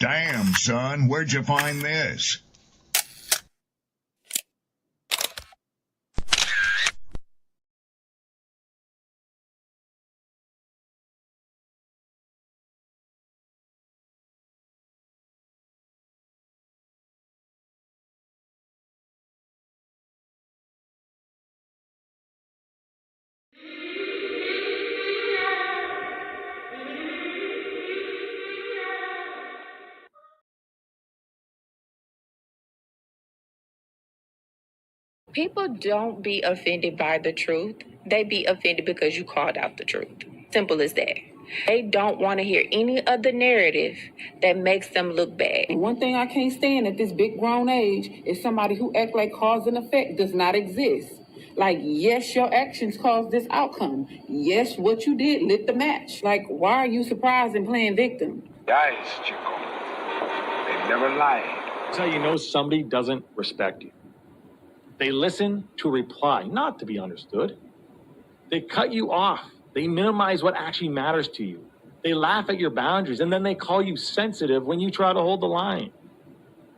Damn, son, where'd you find this? People don't be offended by the truth. They be offended because you called out the truth. Simple as that. They don't want to hear any other narrative that makes them look bad. And one thing I can't stand at this big grown age is somebody who act like cause and effect does not exist. Like, yes, your actions caused this outcome. Yes, what you did lit the match. Like, why are you surprised and playing victim? Guys, Chico, they never lied. That's how you know somebody doesn't respect you. They listen to reply, not to be understood. They cut you off. They minimize what actually matters to you. They laugh at your boundaries, and then they call you sensitive when you try to hold the line.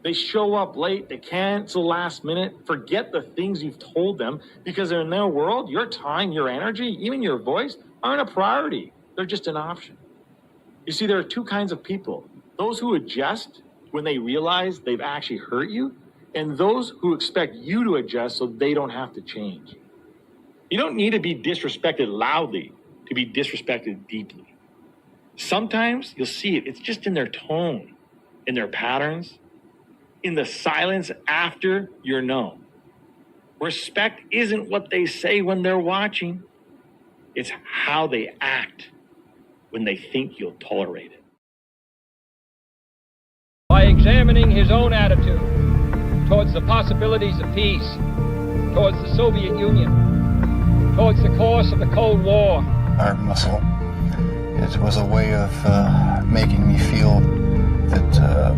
They show up late, they cancel last minute, forget the things you've told them, because in their world, your time, your energy, even your voice aren't a priority. They're just an option. You see, there are two kinds of people. Those who adjust when they realize they've actually hurt you, and those who expect you to adjust so they don't have to change. You don't need to be disrespected loudly to be disrespected deeply. Sometimes you'll see it. It's just in their tone, in their patterns, in the silence after you're known. Respect isn't what they say when they're watching. It's how they act when they think you'll tolerate it. By examining his own attitude towards the possibilities of peace, towards the Soviet Union, towards the course of the Cold War. Art muscle. It was a way of making me feel that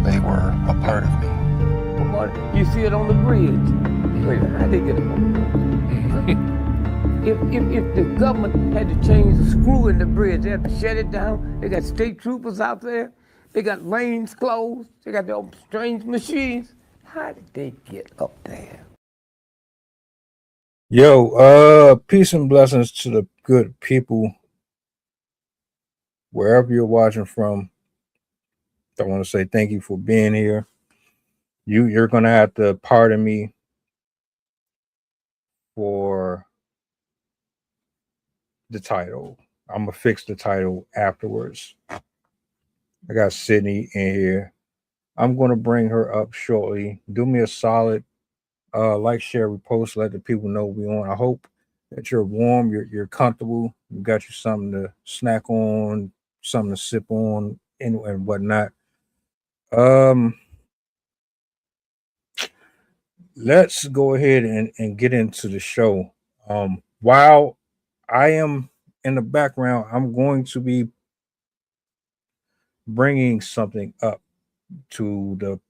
they were a part of me. You see it on the bridge. Wait, how they get it? If the government had to change the screw in the bridge, they had to shut it down. They got state troopers out there. They got lanes closed. They got their strange machines. How did they get up there? Yo, peace and blessings to the good people wherever you're watching from. I want to say thank you for being here. You're gonna have to pardon me for the title. I'm gonna fix the title afterwards. I got Sydney in here. I'm gonna bring her up shortly. Do me a solid, like, share, repost, let the people know we on. I hope that you're warm, you're comfortable, you got you something to snack on, something to sip on, and whatnot. Let's go ahead and get into the show. While I am in the background, I'm going to be bringing something up to the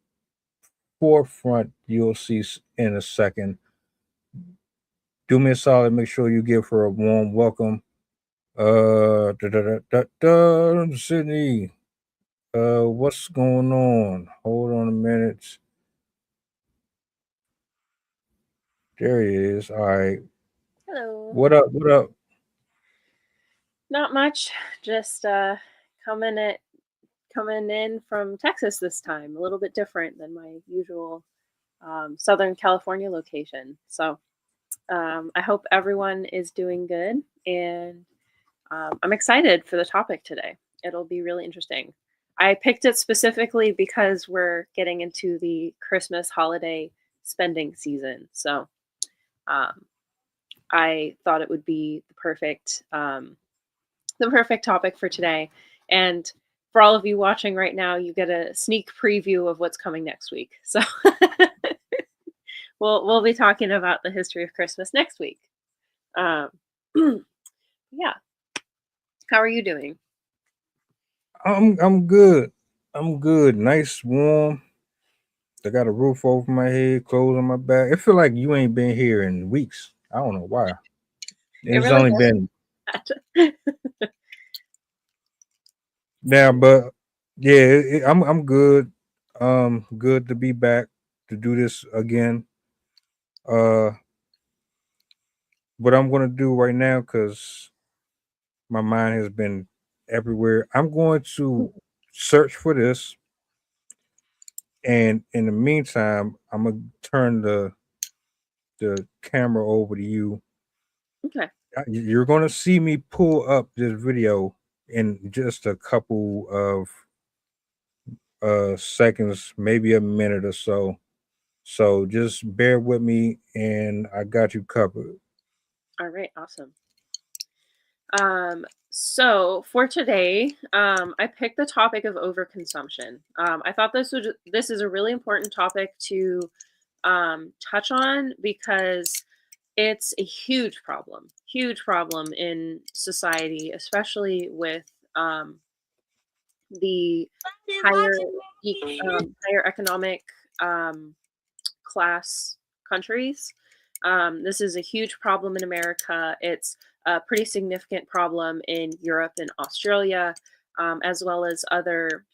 forefront. You'll see in a second. Do me a solid, make sure you give her a warm welcome. Sydney, what's going on? Hold on a minute. There he is. All right. Hello. What up? What up? Not much. Just coming in from Texas this time. A little bit different than my usual Southern California location. So I hope everyone is doing good, and I'm excited for the topic today. It'll be really interesting. I picked it specifically because we're getting into the Christmas holiday spending season. So I thought it would be the perfect topic for today. And for all of you watching right now, you get a sneak preview of what's coming next week. So we'll be talking about the history of Christmas next week. Yeah. How are you doing? I'm good. I'm good. Nice, warm. I got a roof over my head, clothes on my back. It feel like you ain't been here in weeks. I don't know why. It's really only been. Yeah, but Yeah, I'm good. Good to be back to do this again. Uh, what I'm gonna do right now, because my mind has been everywhere. I'm going to search for this, and in the meantime, I'm gonna turn the camera over to you. Okay. You're gonna see me pull up this video in just a couple of seconds, maybe a minute or so. So just bear with me, and I got you covered. All right. Awesome. So for today, I picked the topic of overconsumption. I thought this is a really important topic to touch on because it's a huge problem in society, especially with um, the higher economic um, class countries. This is a huge problem in America. It's a pretty significant problem in Europe and Australia, as well as other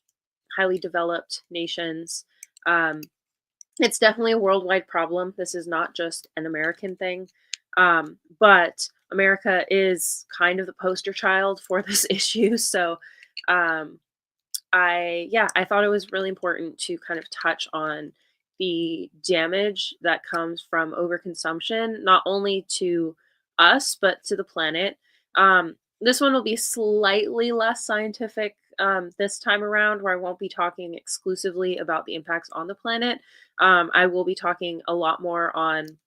highly developed nations. Um, it's definitely a worldwide problem. This is not just an American thing. But America is kind of the poster child for this issue. So um, I thought it was really important to kind of touch on the damage that comes from overconsumption, not only to us but to the planet. This one will be slightly less scientific this time around, where I won't be talking exclusively about the impacts on the planet. I will be talking a lot more on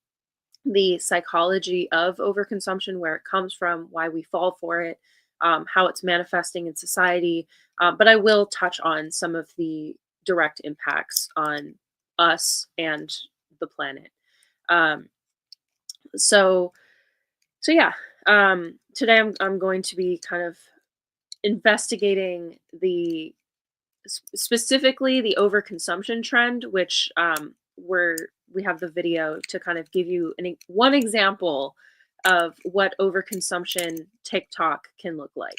the psychology of overconsumption, where it comes from, why we fall for it, how it's manifesting in society. But I will touch on some of the direct impacts on us and the planet. Um, so, so yeah. Today I'm going to be kind of investigating specifically the overconsumption trend, which we have the video to kind of give you one example of what overconsumption TikTok can look like.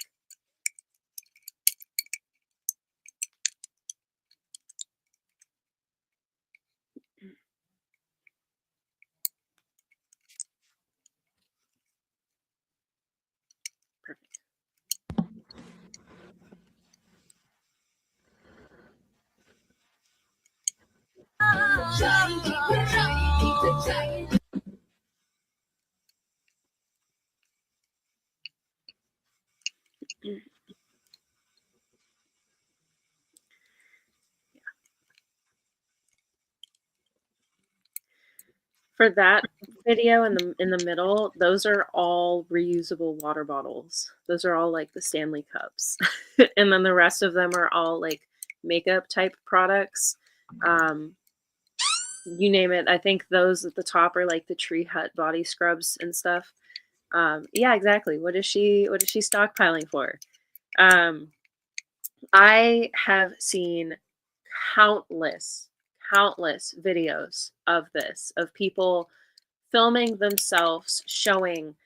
Perfect. For that video in the middle, those are all reusable water bottles. Those are all like the Stanley cups. And then the rest of them are all like makeup type products. You name it. I think those at the top are like the Tree Hut body scrubs and stuff. Yeah, exactly. What is she stockpiling for? I have seen countless, countless videos of this, of people filming themselves showing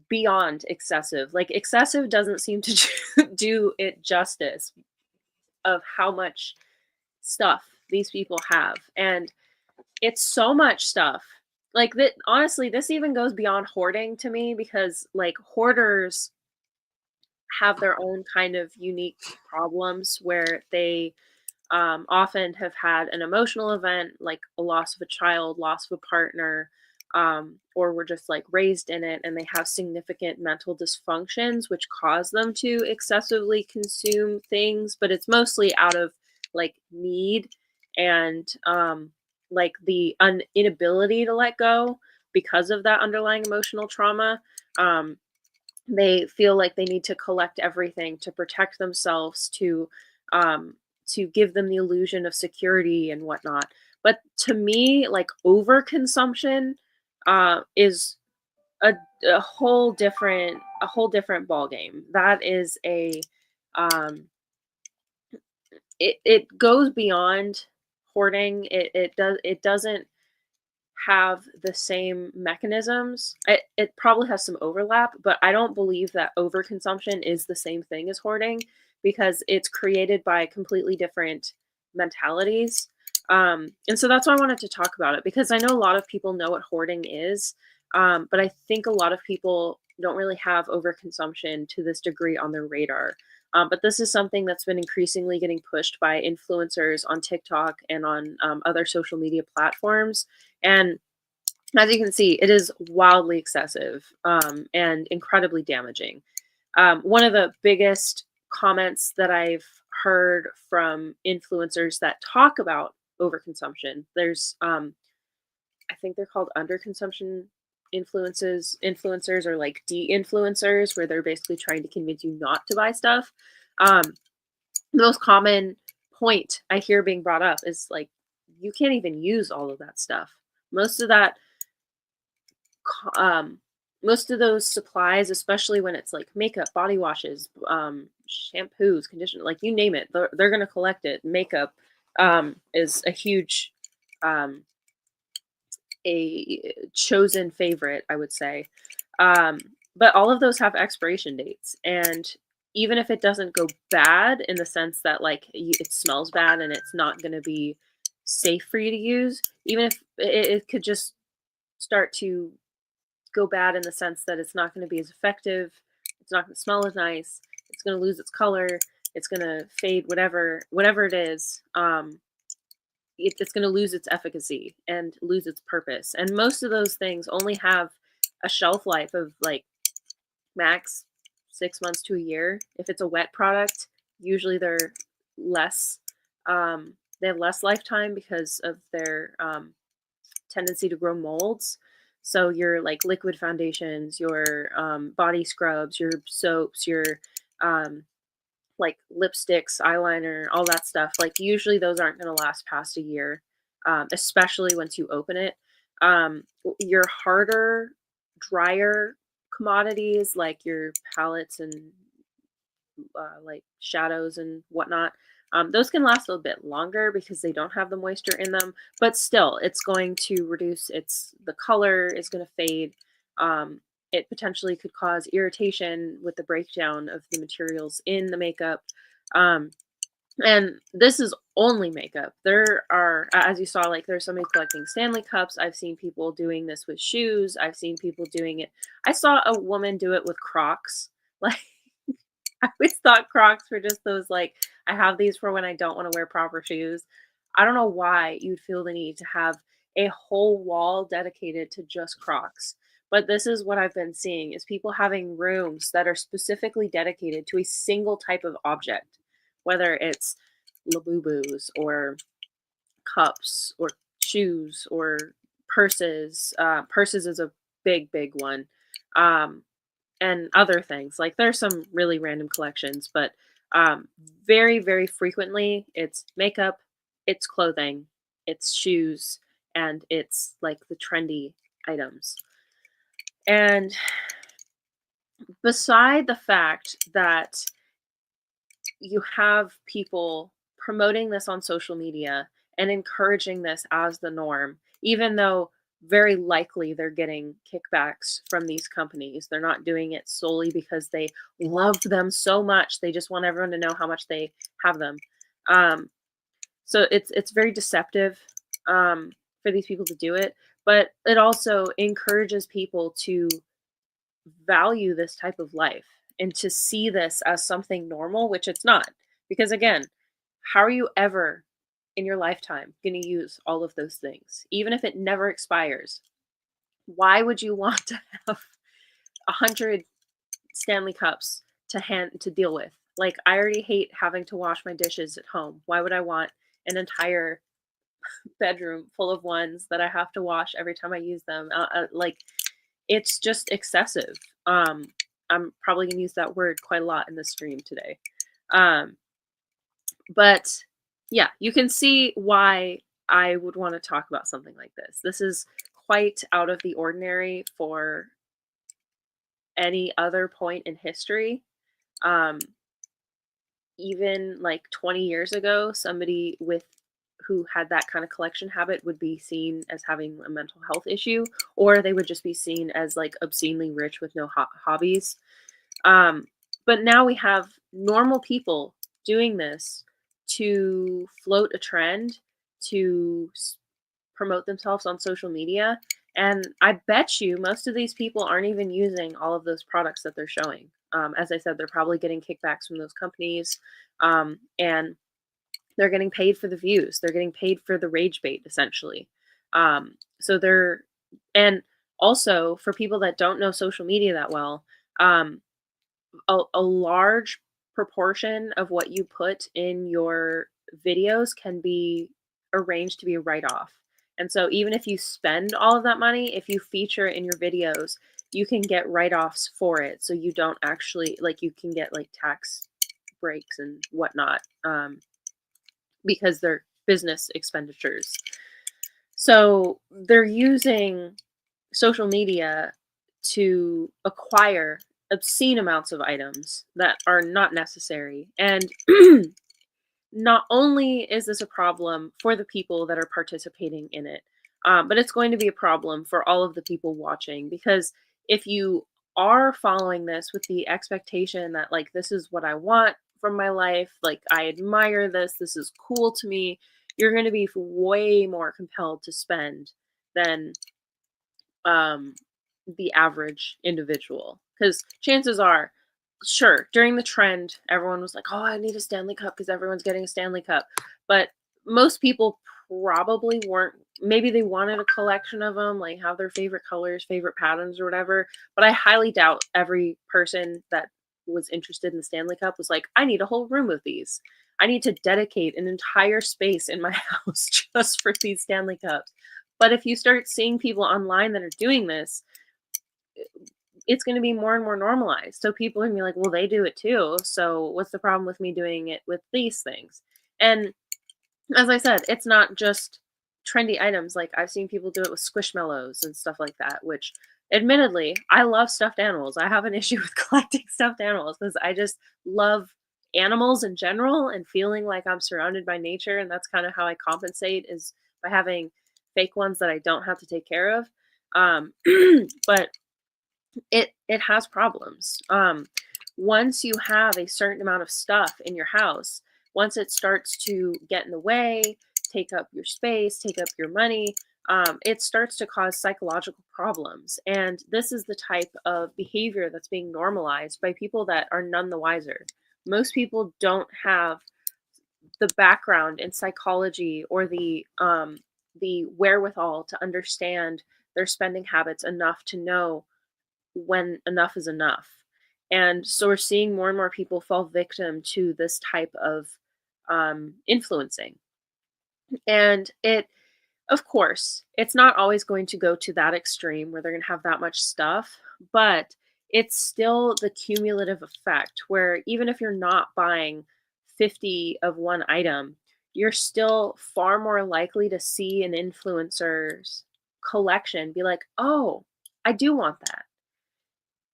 beyond excessive. Like, excessive doesn't seem to do it justice of how much stuff these people have. And it's so much stuff. Like, that, honestly, this even goes beyond hoarding to me, because like hoarders have their own kind of unique problems where they often have had an emotional event like a loss of a child, loss of a partner, or were just like raised in it, and they have significant mental dysfunctions which cause them to excessively consume things, but it's mostly out of like need and like the inability to let go because of that underlying emotional trauma. They feel like they need to collect everything to protect themselves, to give them the illusion of security and whatnot. But to me, like, overconsumption is a, a whole different ball game. That is um, it goes beyond hoarding. It doesn't have the same mechanisms. It probably has some overlap, but I don't believe that overconsumption is the same thing as hoarding. because it's created by completely different mentalities. And so that's why I wanted to talk about it, because I know a lot of people know what hoarding is, but I think a lot of people don't really have overconsumption to this degree on their radar. But this is something that's been increasingly getting pushed by influencers on TikTok and on other social media platforms. And as you can see, it is wildly excessive and incredibly damaging. One of the biggest comments that I've heard from influencers that talk about overconsumption, there's I think they're called underconsumption influencers, or like de-influencers, where they're basically trying to convince you not to buy stuff. The most common point I hear being brought up is like, you can't even use all of that stuff. Most of that most of those supplies, especially when it's like makeup, body washes, shampoos, conditioner, like you name it, they're going to collect it. Makeup is a huge, a chosen favorite, I would say. But all of those have expiration dates. And even if it doesn't go bad in the sense that like it smells bad and it's not going to be safe for you to use, even if it could just start to go bad in the sense that it's not going to be as effective, it's not going to smell as nice, it's going to lose its color, it's going to fade, whatever it is, it's going to lose its efficacy and lose its purpose. And most of those things only have a shelf life of like max 6 months to a year. If it's a wet product, usually they're less, they have less lifetime because of their tendency to grow molds. So your like liquid foundations, your body scrubs, your soaps, your like lipsticks, eyeliner, all that stuff, like usually those aren't going to last past a year, especially once you open it. Your harder, drier commodities like your palettes and like shadows and whatnot, those can last a little bit longer because they don't have the moisture in them, but still it's going to reduce the color is going to fade. It potentially could cause irritation with the breakdown of the materials in the makeup. And this is only makeup. There are, as you saw, like there's somebody collecting Stanley cups. I've seen people doing this with shoes. I've seen people doing it. I saw a woman do it with Crocs. Like, I always thought Crocs were just those, like, I have these for when I don't want to wear proper shoes. I don't know why you'd feel the need to have a whole wall dedicated to just Crocs. But this is what I've been seeing, is people having rooms that are specifically dedicated to a single type of object, whether it's Labubus or cups or shoes or purses. Purses is a big one. And other things. Like there's some really random collections, but very, very frequently it's makeup, it's clothing, it's shoes, and it's like the trendy items. And beside the fact that you have people promoting this on social media and encouraging this as the norm, even though very likely they're getting kickbacks from these companies. They're not doing it solely because they love them so much. They just want everyone to know how much they have them. So it's very deceptive for these people to do it, but it also encourages people to value this type of life and to see this as something normal, which it's not. Because again, how are you ever in your lifetime going to use all of those things, even if it never expires? Why would you want to have 100 Stanley cups to deal with? Like, I already hate having to wash my dishes at home. Why would I want an entire bedroom full of ones that I have to wash every time I use them? Like, it's just excessive. I'm probably gonna use that word quite a lot in the stream today. But yeah, you can see why I would want to talk about something like this. This is quite out of the ordinary for any other point in history. Even like 20 years ago, somebody who had that kind of collection habit would be seen as having a mental health issue, or they would just be seen as like obscenely rich with no hobbies. But now we have normal people doing this to float a trend, to promote themselves on social media. And I bet you most of these people aren't even using all of those products that they're showing. As I said, they're probably getting kickbacks from those companies, and they're getting paid for the views. They're getting paid for the rage bait, essentially. So they're, and also for people that don't know social media that well, a large proportion of what you put in your videos can be arranged to be a write-off. And so even if you spend all of that money, if you feature it in your videos, you can get write-offs for it. So you don't actually, like, you can get like tax breaks and whatnot, because they're business expenditures. So they're using social media to acquire obscene amounts of items that are not necessary. And not only is this a problem for the people that are participating in it, but it's going to be a problem for all of the people watching, because if you are following this with the expectation that, like, this is what I want from my life, like, I admire this, this is cool to me, you're going to be way more compelled to spend than the average individual. Because chances are, sure, during the trend, everyone was like, oh, I need a Stanley Cup because everyone's getting a Stanley Cup. But most people probably weren't, maybe they wanted a collection of them, like have their favorite colors, favorite patterns, or whatever. But I highly doubt every person that was interested in the Stanley Cup was like, I need a whole room of these. I need to dedicate an entire space in my house just for these Stanley Cups. But if you start seeing people online that are doing this, it's going to be more and more normalized. So people are going to be like, well, they do it too. So what's the problem with me doing it with these things? And as I said, it's not just trendy items. Like, I've seen people do it with squishmallows and stuff like that, which admittedly, I love stuffed animals. I have an issue with collecting stuffed animals because I just love animals in general and feeling like I'm surrounded by nature. And that's kind of how I compensate, is by having fake ones that I don't have to take care of. But it has problems. Once you have a certain amount of stuff in your house, once it starts to get in the way, take up your space, take up your money, it starts to cause psychological problems. And this is the type of behavior that's being normalized by people that are none the wiser. Most people don't have the background in psychology or the wherewithal to understand their spending habits enough to know when enough is enough. And so we're seeing more and more people fall victim to this type of influencing. And it, of course, it's not always going to go to that extreme where they're going to have that much stuff, but it's still the cumulative effect where even if you're not buying 50 of one item, you're still far more likely to see an influencer's collection be like, oh, I do want that,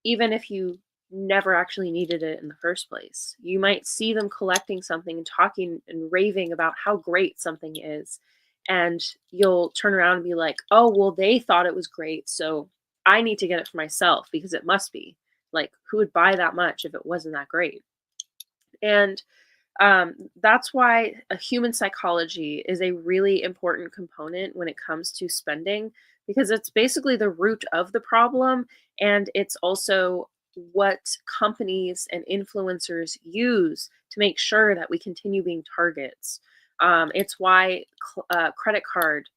even if you never actually needed it in the first place. You might see them collecting something and talking and raving about how great something is. And you'll turn around and be like, oh, well, they thought it was great, so I need to get it for myself because it must be. Like, who would buy that much if it wasn't that great? And that's why a human psychology is a really important component when it comes to spending, because it's basically the root of the problem. And it's also what companies and influencers use to make sure that we continue being targets. It's why credit card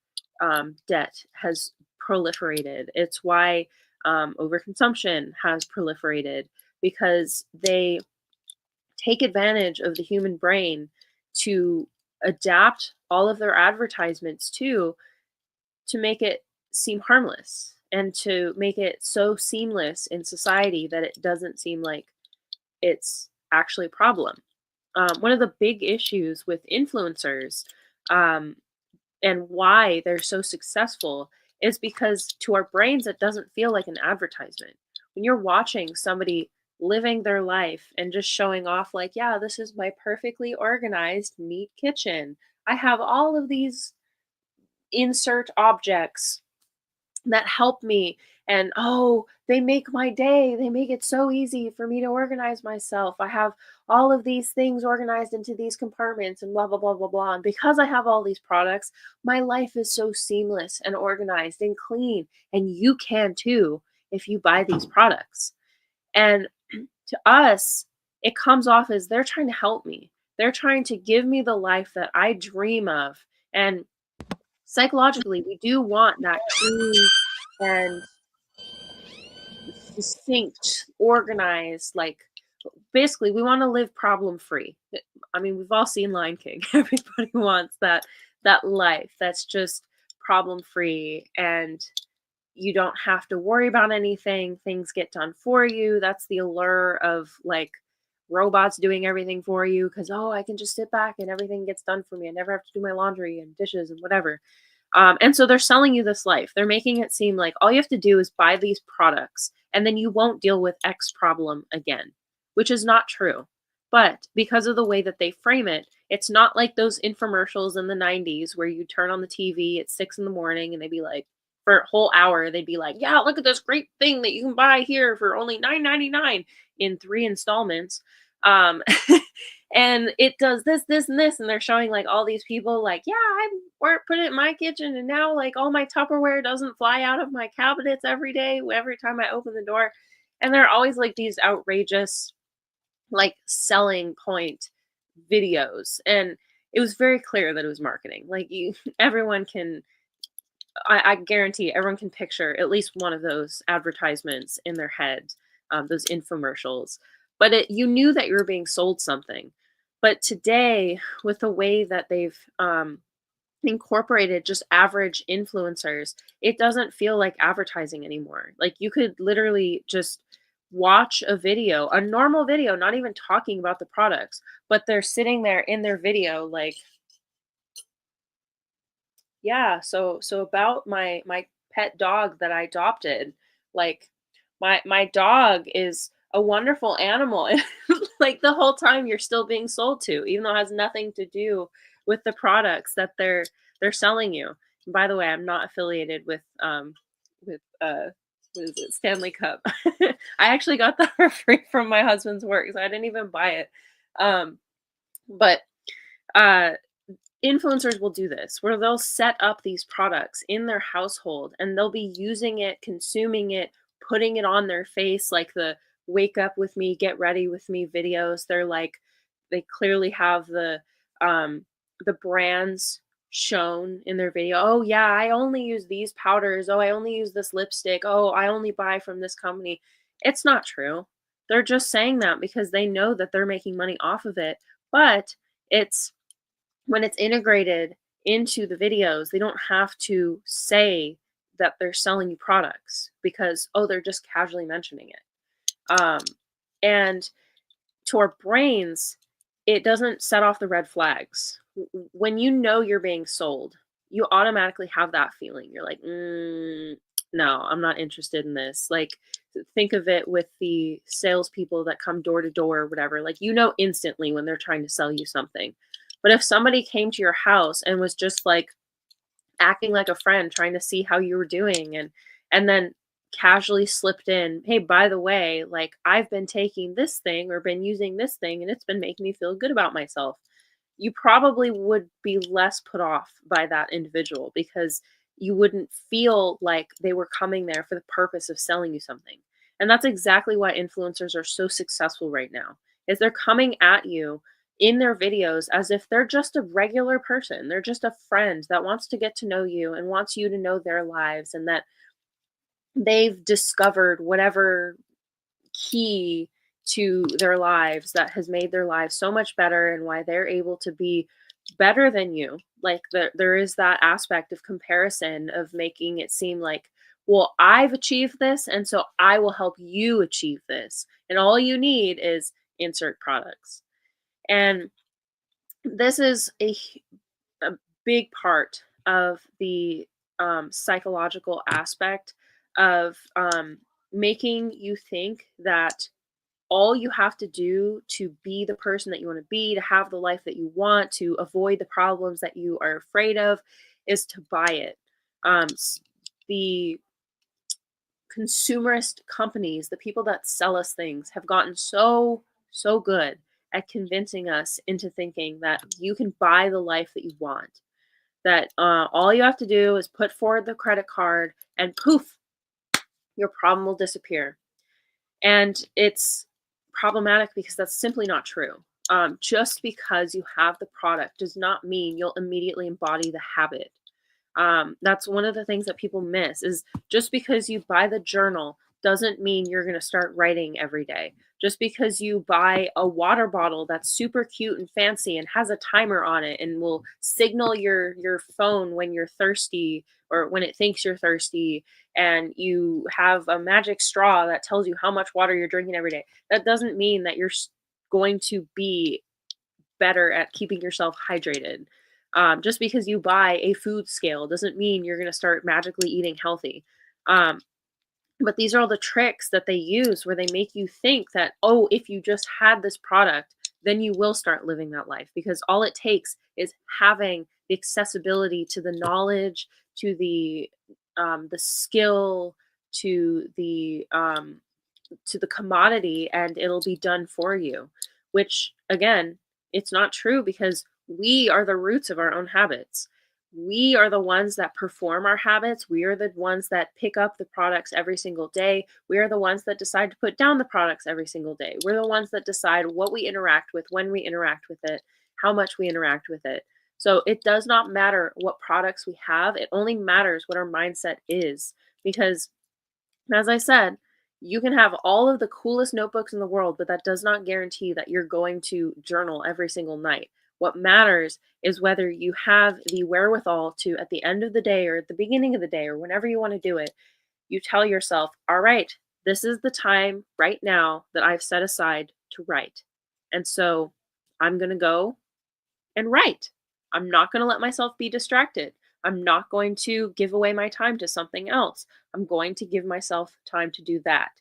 debt has proliferated. It's why overconsumption has proliferated, because they take advantage of the human brain to adapt all of their advertisements to make it seem harmless and to make it so seamless in society that it doesn't seem like it's actually a problem. One of the big issues with influencers, and why they're so successful, is because to our brains it doesn't feel like an advertisement. When you're watching somebody living their life and just showing off, like, yeah, this is my perfectly organized, neat kitchen, I have all of these insert objects that help me And oh, they make my day. They make it so easy for me to organize myself. I have all of these things organized into these compartments and blah, blah, blah, blah, blah. And because I have all these products, my life is so seamless and organized and clean. And you can too if you buy these products. And to us, it comes off as they're trying to help me. They're trying to give me the life that I dream of. And psychologically, we do want that clean and distinct, organized, like basically we want to live problem free. I mean, we've all seen Lion King. Everybody wants that life that's just problem free, and you don't have to worry about anything. Things get done for you. That's the allure of like robots doing everything for you, because oh, I can just sit back and everything gets done for me. I never have to do my laundry and dishes and whatever. And so they're selling you this life. They're making it seem like all you have to do is buy these products and then you won't deal with X problem again, which is not true. But because of the way that they frame it, it's not like those infomercials in the 90s where you turn on the TV at 6 in the morning and they'd be like, for a whole hour, they'd be like, yeah, look at this great thing that you can buy here for only $9.99 in 3 installments. And it does this, this, and this. And they're showing like all these people like, yeah, I put it in my kitchen and now like all my Tupperware doesn't fly out of my cabinets every day, every time I open the door. And they're always like these outrageous, like selling point videos. And it was very clear that it was marketing. Like everyone can, I guarantee everyone can picture at least one of those advertisements in their head, those infomercials. But you knew that you were being sold something. But today, with the way that they've incorporated just average influencers, it doesn't feel like advertising anymore. Like you could literally just watch a video, a normal video, not even talking about the products, but they're sitting there in their video like, yeah, so about my pet dog that I adopted, like my dog is a wonderful animal. And like the whole time you're still being sold to, even though it has nothing to do with the products that they're selling you. And by the way, I'm not affiliated with what is it, Stanley Cup. I actually got that for free from my husband's work, so I didn't even buy it. But influencers will do this where they'll set up these products in their household and they'll be using it, consuming it, putting it on their face, like the wake up with me, get ready with me videos. They're like, they clearly have the brands shown in their video. Oh yeah, I only use these powders. Oh, I only use this lipstick. Oh, I only buy from this company. It's not true. They're just saying that because they know that they're making money off of it. But it's when it's integrated into the videos, they don't have to say that they're selling you products because, oh, they're just casually mentioning it. And to our brains, it doesn't set off the red flags. When you know you're being sold, you automatically have that feeling. You're like, no, I'm not interested in this. Like, think of it with the salespeople that come door to door or whatever. Like, you know instantly when they're trying to sell you something. But if somebody came to your house and was just like acting like a friend, trying to see how you were doing, and then casually slipped in, hey, by the way, like I've been taking this thing or been using this thing and it's been making me feel good about myself, you probably would be less put off by that individual because you wouldn't feel like they were coming there for the purpose of selling you something. And that's exactly why influencers are so successful right now, is they're coming at you in their videos as if they're just a regular person. They're just a friend that wants to get to know you and wants you to know their lives, and that they've discovered whatever key to their lives that has made their lives so much better and why they're able to be better than you. Like there is that aspect of comparison of making it seem like, well, I've achieved this and so I will help you achieve this. And all you need is insert products. And this is a big part of the psychological aspect of making you think that all you have to do to be the person that you want to be, to have the life that you want, to avoid the problems that you are afraid of, is to buy it. The consumerist companies, the people that sell us things, have gotten so good at convincing us into thinking that you can buy the life that you want. That all you have to do is put forward the credit card and poof, your problem will disappear. And it's problematic because that's simply not true. Just because you have the product does not mean you'll immediately embody the habit. That's one of the things that people miss is just because you buy the journal doesn't mean you're going to start writing every day. Just because you buy a water bottle that's super cute and fancy and has a timer on it and will signal your phone when you're thirsty or when it thinks you're thirsty, and you have a magic straw that tells you how much water you're drinking every day, that doesn't mean that you're going to be better at keeping yourself hydrated. Just because you buy a food scale doesn't mean you're going to start magically eating healthy. But these are all the tricks that they use where they make you think that, oh, if you just had this product, then you will start living that life, because all it takes is having the accessibility to the knowledge, to the skill, to the commodity, and it'll be done for you. Which, again, it's not true, because we are the roots of our own habits. We are the ones that perform our habits. We are the ones that pick up the products every single day. We are the ones that decide to put down the products every single day. We're the ones that decide what we interact with, when we interact with it, how much we interact with it. So it does not matter what products we have. It only matters what our mindset is. Because, as I said, you can have all of the coolest notebooks in the world, but that does not guarantee that you're going to journal every single night. What matters is whether you have the wherewithal to, at the end of the day or at the beginning of the day or whenever you want to do it, you tell yourself, all right, this is the time right now that I've set aside to write. And so I'm going to go and write. I'm not going to let myself be distracted. I'm not going to give away my time to something else. I'm going to give myself time to do that.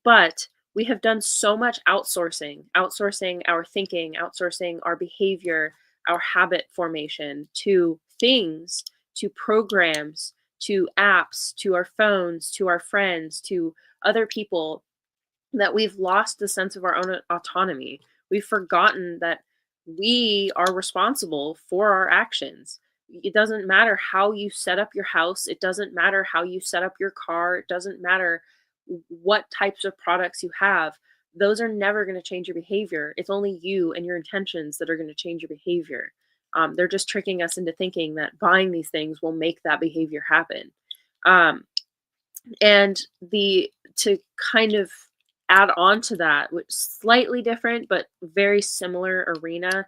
But we have done so much outsourcing our thinking, outsourcing our behavior, our habit formation to things, to programs, to apps, to our phones, to our friends, to other people, that we've lost the sense of our own autonomy. We've forgotten that we are responsible for our actions. It doesn't matter how you set up your house. It doesn't matter how you set up your car. It doesn't matter what types of products you have. Those are never going to change your behavior. It's only you and your intentions that are going to change your behavior. They're just tricking us into thinking that buying these things will make that behavior happen. And to kind of add on to that, which slightly different but very similar arena,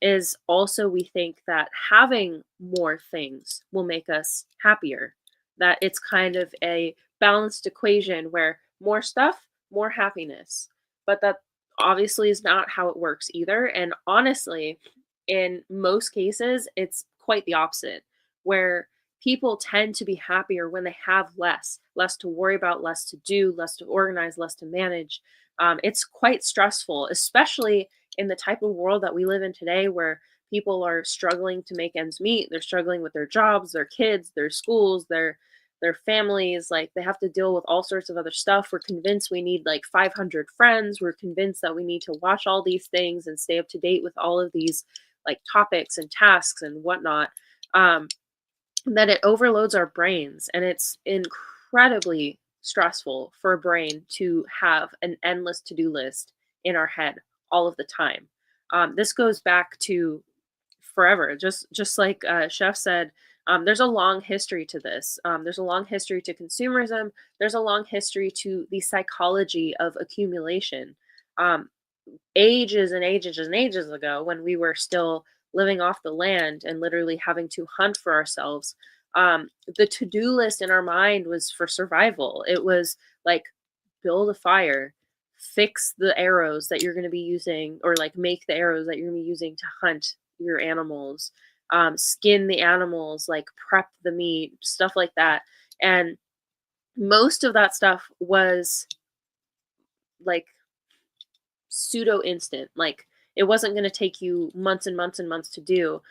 is also we think that having more things will make us happier. That it's kind of a balanced equation where more stuff, more happiness. But that obviously is not how it works either. And honestly, in most cases, it's quite the opposite, where people tend to be happier when they have less to worry about, less to do, less to organize, less to manage. It's quite stressful, especially in the type of world that we live in today, where people are struggling to make ends meet. They're struggling with their jobs, their kids, their schools, their families. Like, they have to deal with all sorts of other stuff. We're convinced we need like 500 friends. We're convinced that we need to watch all these things and stay up to date with all of these like topics and tasks and whatnot. That it overloads our brains, and it's incredibly stressful for a brain to have an endless to-do list in our head all of the time. This goes back to forever. Just like Chef said, there's a long history to this. There's a long history to consumerism. There's a long history to the psychology of accumulation. Ages and ages and ages ago, when we were still living off the land and literally having to hunt for ourselves, the to-do list in our mind was for survival. It was like, build a fire, fix the arrows that you're going to be using, or like make the arrows that you're going to be using to hunt your animals, skin the animals, like prep the meat, stuff like that. And most of that stuff was like pseudo instant. Like, it wasn't going to take you months and months and months to do.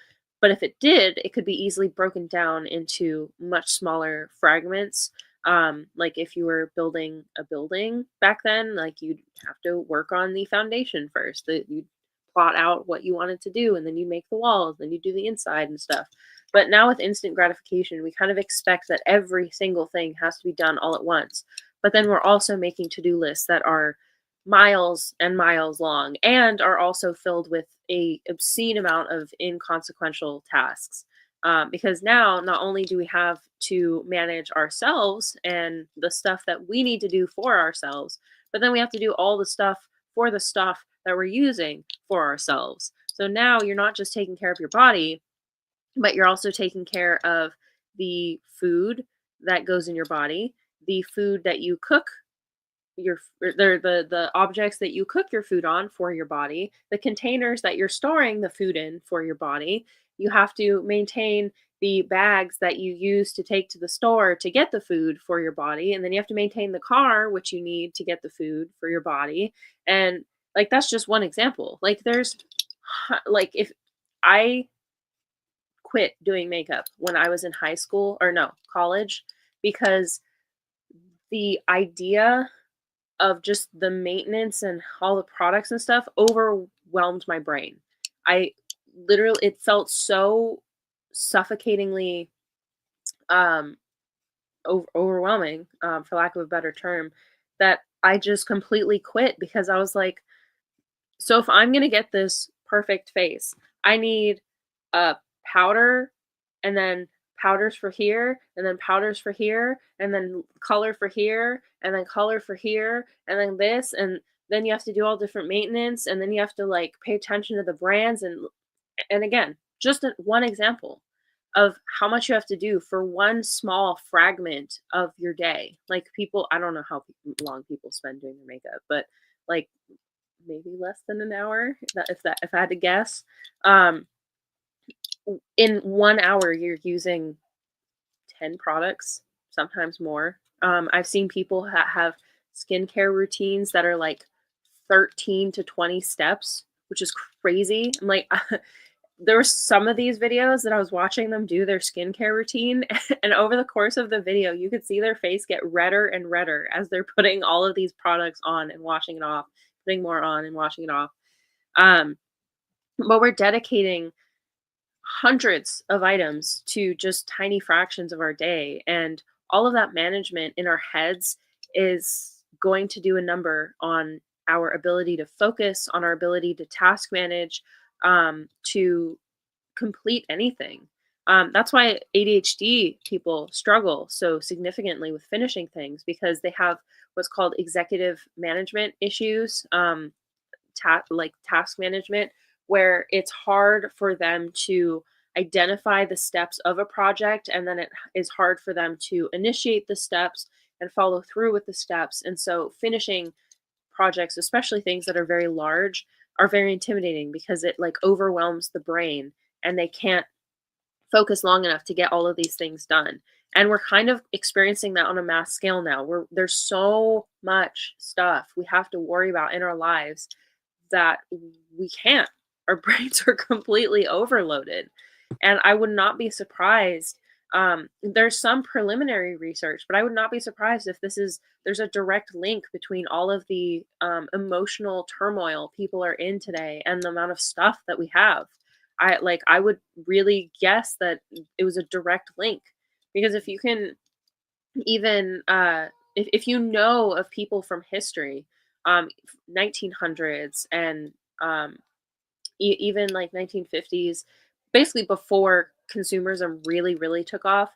But if it did, it could be easily broken down into much smaller fragments. Like if you were building a building back then, like you'd have to work on the foundation first. That you'd plot out what you wanted to do, and then you make the walls, then you do the inside and stuff. But now with instant gratification, we kind of expect that every single thing has to be done all at once. But then we're also making to-do lists that are miles and miles long and are also filled with a obscene amount of inconsequential tasks. Because now not only do we have to manage ourselves and the stuff that we need to do for ourselves, but then we have to do all the stuff for the stuff that we're using for ourselves. So now you're not just taking care of your body, but you're also taking care of the food that goes in your body, the food that you cook the objects that you cook your food on for your body, the containers that you're storing the food in for your body. You have to maintain the bags that you use to take to the store to get the food for your body, and then you have to maintain the car which you need to get the food for your body. And like that's just one example. Like there's like if I quit doing makeup when I was in high school or no, college because the idea of just the maintenance and all the products and stuff overwhelmed my brain. I literally it felt so suffocatingly um overwhelming, for lack of a better term, that I just completely quit because I was like, so if I'm gonna get this perfect face, I need a powder and then powders for here and then powders for here and then color for here and then color for here and then this and then you have to do all different maintenance and then you have to like pay attention to the brands and again, just one example of how much you have to do for one small fragment of your day. Like people, I don't know how long people spend doing their makeup, but like maybe less than an hour if I had to guess. In 1 hour you're using 10 products, sometimes more. I've seen people have skincare routines that are like 13 to 20 steps, which is crazy. I'm like there were some of these videos that I was watching them do their skincare routine and over the course of the video you could see their face get redder and redder as they're putting all of these products on and washing it off, putting more on and washing it off. But we're dedicating hundreds of items to just tiny fractions of our day. And all of that management in our heads is going to do a number on our ability to focus, on our ability to task manage, to complete anything. That's why ADHD people struggle so significantly with finishing things because they have what's called executive management issues, like task management, where it's hard for them to identify the steps of a project and then it is hard for them to initiate the steps and follow through with the steps. And so finishing projects, especially things that are very large, are very intimidating because it like overwhelms the brain and they can't focus long enough to get all of these things done. And we're kind of experiencing that on a mass scale now. There's so much stuff we have to worry about in our lives that we can't. Our brains are completely overloaded. And I would not be surprised. There's some preliminary research, but I would not be surprised if there's a direct link between all of the emotional turmoil people are in today and the amount of stuff that we have. I would really guess that it was a direct link because if you can even if you know of people from history, 1900s and even like 1950s, basically before consumerism really took off,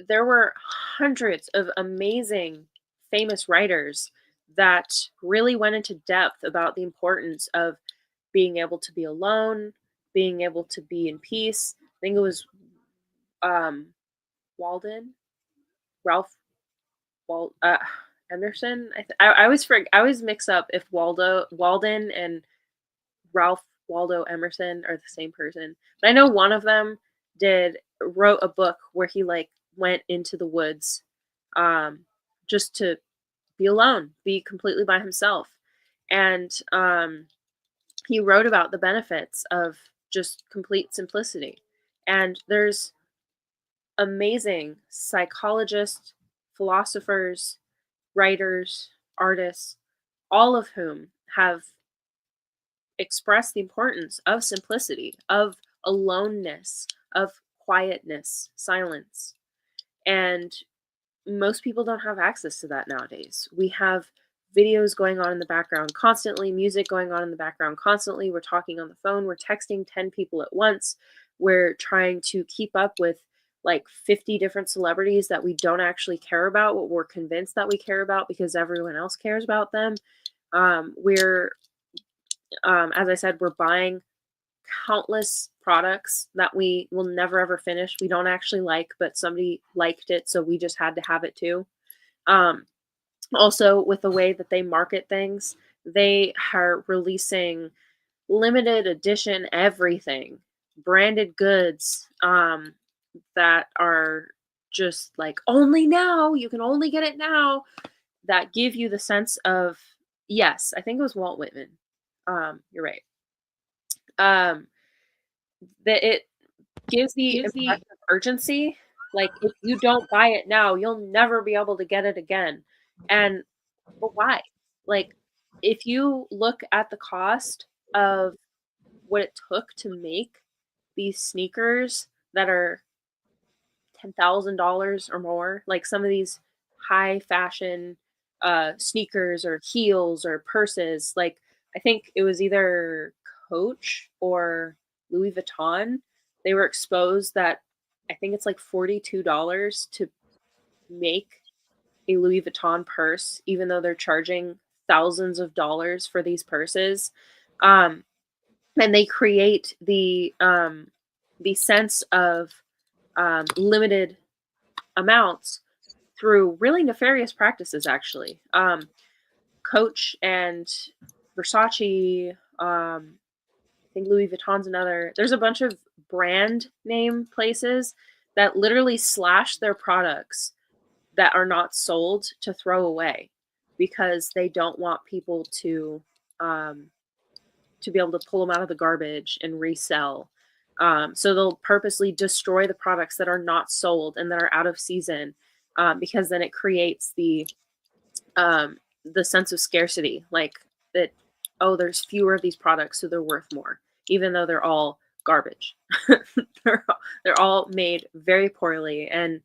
there were hundreds of amazing famous writers that really went into depth about the importance of being able to be alone, being able to be in peace. I think it was Walden, Ralph Emerson. I always mix up if Walden and Ralph Waldo Emerson are the same person. But I know one of them wrote a book where he like went into the woods just to be alone, be completely by himself. And he wrote about the benefits of just complete simplicity. And there's amazing psychologists, philosophers, writers, artists, all of whom have expressed the importance of simplicity, of aloneness, of quietness, silence. And most people don't have access to that nowadays. We have videos going on in the background constantly, music going on in the background constantly. We're talking on the phone, we're texting 10 people at once. We're trying to keep up with like 50 different celebrities that we don't actually care about, what we're convinced that we care about because everyone else cares about them. As I said, we're buying countless products that we will never ever finish. We don't actually like, but somebody liked it, so we just had to have it too. Also, with the way that they market things, they are releasing limited edition everything, branded goods that are just like only now, you can only get it now, that give you the sense of, yes, I think it was Walt Whitman. You're right. That it gives the impression of urgency. Like, if you don't buy it now, you'll never be able to get it again. And but why? Like, if you look at the cost of what it took to make these sneakers that are $10,000 or more, like some of these high fashion sneakers or heels or purses, like I think it was either Coach or Louis Vuitton, they were exposed that I think it's like $42 to make a Louis Vuitton purse, even though they're charging thousands of dollars for these purses. And they create the sense of limited amounts through really nefarious practices, actually. Coach and Versace, I think Louis Vuitton's another. There's a bunch of brand name places that literally slash their products that are not sold to throw away because they don't want people to be able to pull them out of the garbage and resell. So they'll purposely destroy the products that are not sold and that are out of season, because then it creates the sense of scarcity, like that. Oh, there's fewer of these products, so they're worth more, even though they're all garbage. they're all made very poorly, and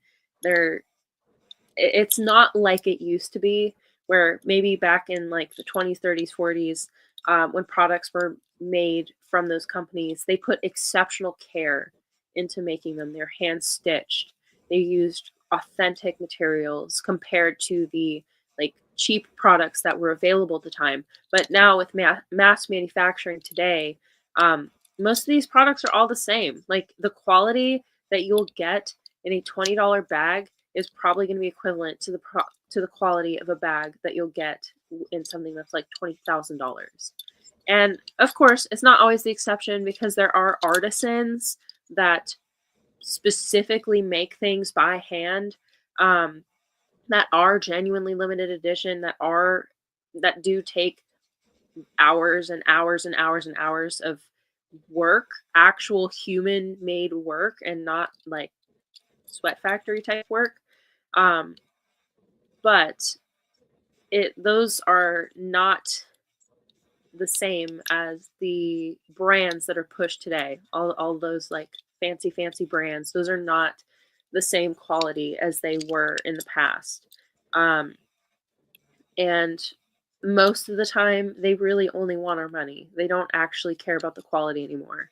it's not like it used to be, where maybe back in like the 20s, 30s, 40s, when products were made from those companies, they put exceptional care into making them. They're hand stitched. They used authentic materials compared to the like cheap products that were available at the time. But now with mass manufacturing today, most of these products are all the same. Like the quality that you'll get in a $20 bag is probably going to be equivalent to the quality of a bag that you'll get in something that's like $20,000. And of course, it's not always the exception, because there are artisans that specifically make things by hand, that are genuinely limited edition, that do take hours and hours and hours and hours of work, actual human made work, and not like sweat factory type work. But those are not the same as the brands that are pushed today. All those like fancy brands, those are not the same quality as they were in the past. And most of the time, they really only want our money. They don't actually care about the quality anymore.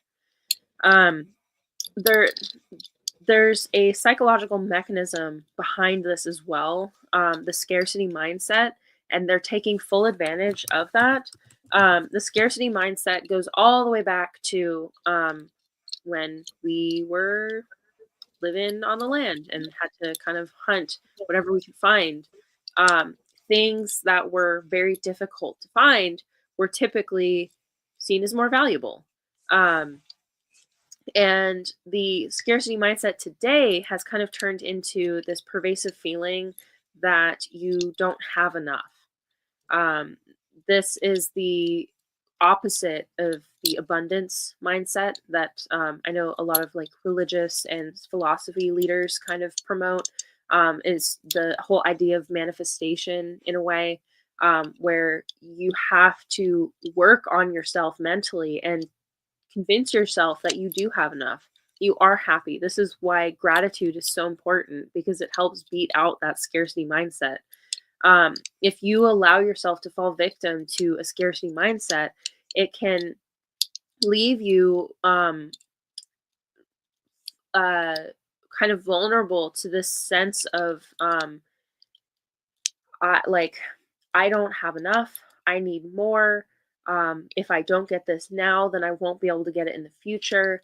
There's a psychological mechanism behind this as well, the scarcity mindset, and they're taking full advantage of that. The scarcity mindset goes all the way back to when we were living on the land and had to kind of hunt whatever we could find. Things that were very difficult to find were typically seen as more valuable. And the scarcity mindset today has kind of turned into this pervasive feeling that you don't have enough. This is the opposite of the abundance mindset that I know a lot of like religious and philosophy leaders kind of promote, is the whole idea of manifestation in a way, where you have to work on yourself mentally and convince yourself that you do have enough. You are happy. This is why gratitude is so important, because it helps beat out that scarcity mindset. If you allow yourself to fall victim to a scarcity mindset, it can leave you kind of vulnerable to this sense of like, I don't have enough. I need more. If I don't get this now, then I won't be able to get it in the future.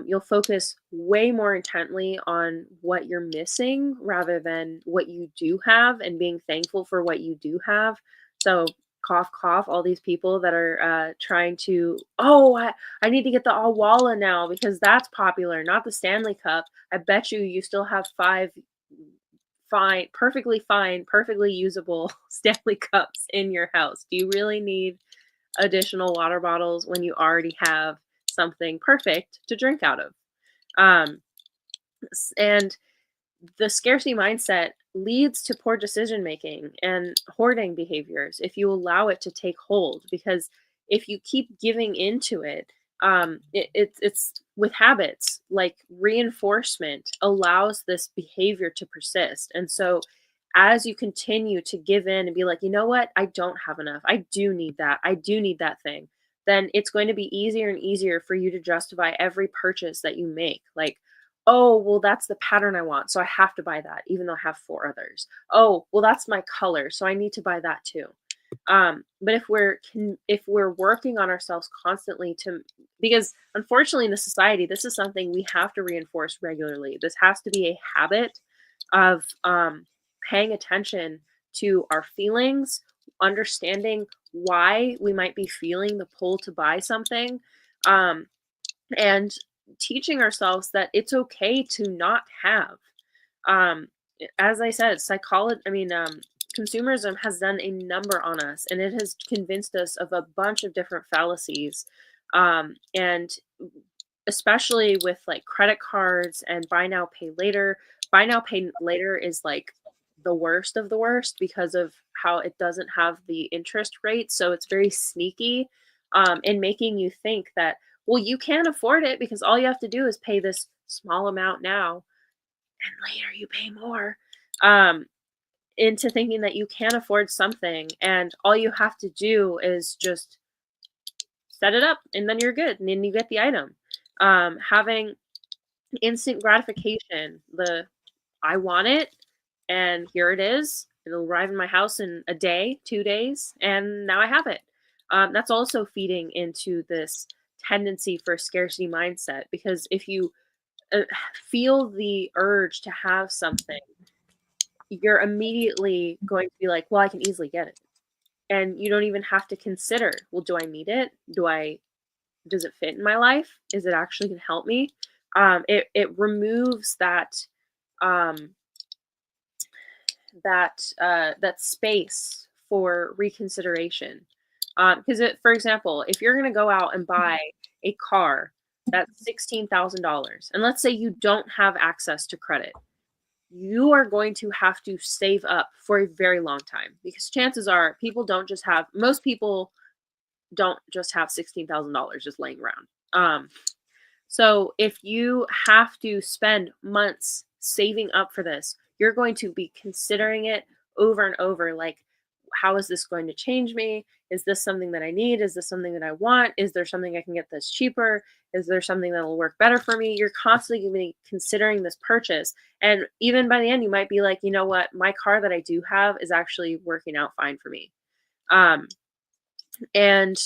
You'll focus way more intently on what you're missing rather than what you do have and being thankful for what you do have. So, cough, cough, all these people that are trying to, oh, I need to get the Awala now because that's popular, not the Stanley Cup. I bet you still have five fine, perfectly usable Stanley Cups in your house. Do you really need additional water bottles when you already have something perfect to drink out of? Um, and the scarcity mindset leads to poor decision making and hoarding behaviors if you allow it to take hold, because if you keep giving into it, it's with habits like reinforcement allows this behavior to persist. And so as you continue to give in and be like, you know what, I don't have enough, I do need that, I do need that thing, then it's going to be easier and easier for you to justify every purchase that you make. Like, oh, well, that's the pattern I want, so I have to buy that, even though I have four others. Oh, well, that's my color, so I need to buy that too. But if we're working on ourselves constantly to, because unfortunately in the society, this is something we have to reinforce regularly. This has to be a habit of paying attention to our feelings, understanding why we might be feeling the pull to buy something, and teaching ourselves that it's okay to not have. Um, as I said, consumerism has done a number on us, and it has convinced us of a bunch of different fallacies. And especially with like credit cards and buy now, pay later. Buy now, pay later is like the worst of the worst because of how it doesn't have the interest rate. So it's very sneaky, in making you think that, well, you can afford it because all you have to do is pay this small amount now and later you pay more. Into thinking that you can afford something and all you have to do is just set it up and then you're good and then you get the item. Having instant gratification, I want it and here it is. It'll arrive in my house in a day, 2 days, and now I have it. That's also feeding into this tendency for scarcity mindset, because if you feel the urge to have something, you're immediately going to be like, well, I can easily get it. And you don't even have to consider, well, do I need it? Does it fit in my life? Is it actually going to help me? It removes that that space for reconsideration. Because for example, if you're going to go out and buy a car that's $16,000, and let's say you don't have access to credit, you are going to have to save up for a very long time, because chances are most people don't just have $16,000 just laying around. So if you have to spend months saving up for this, you're going to be considering it over and over. Like, how is this going to change me? Is this something that I need? Is this something that I want? Is there something I can get that's cheaper? Is there something that will work better for me? You're constantly going to be considering this purchase. And even by the end, you might be like, you know what? My car that I do have is actually working out fine for me. And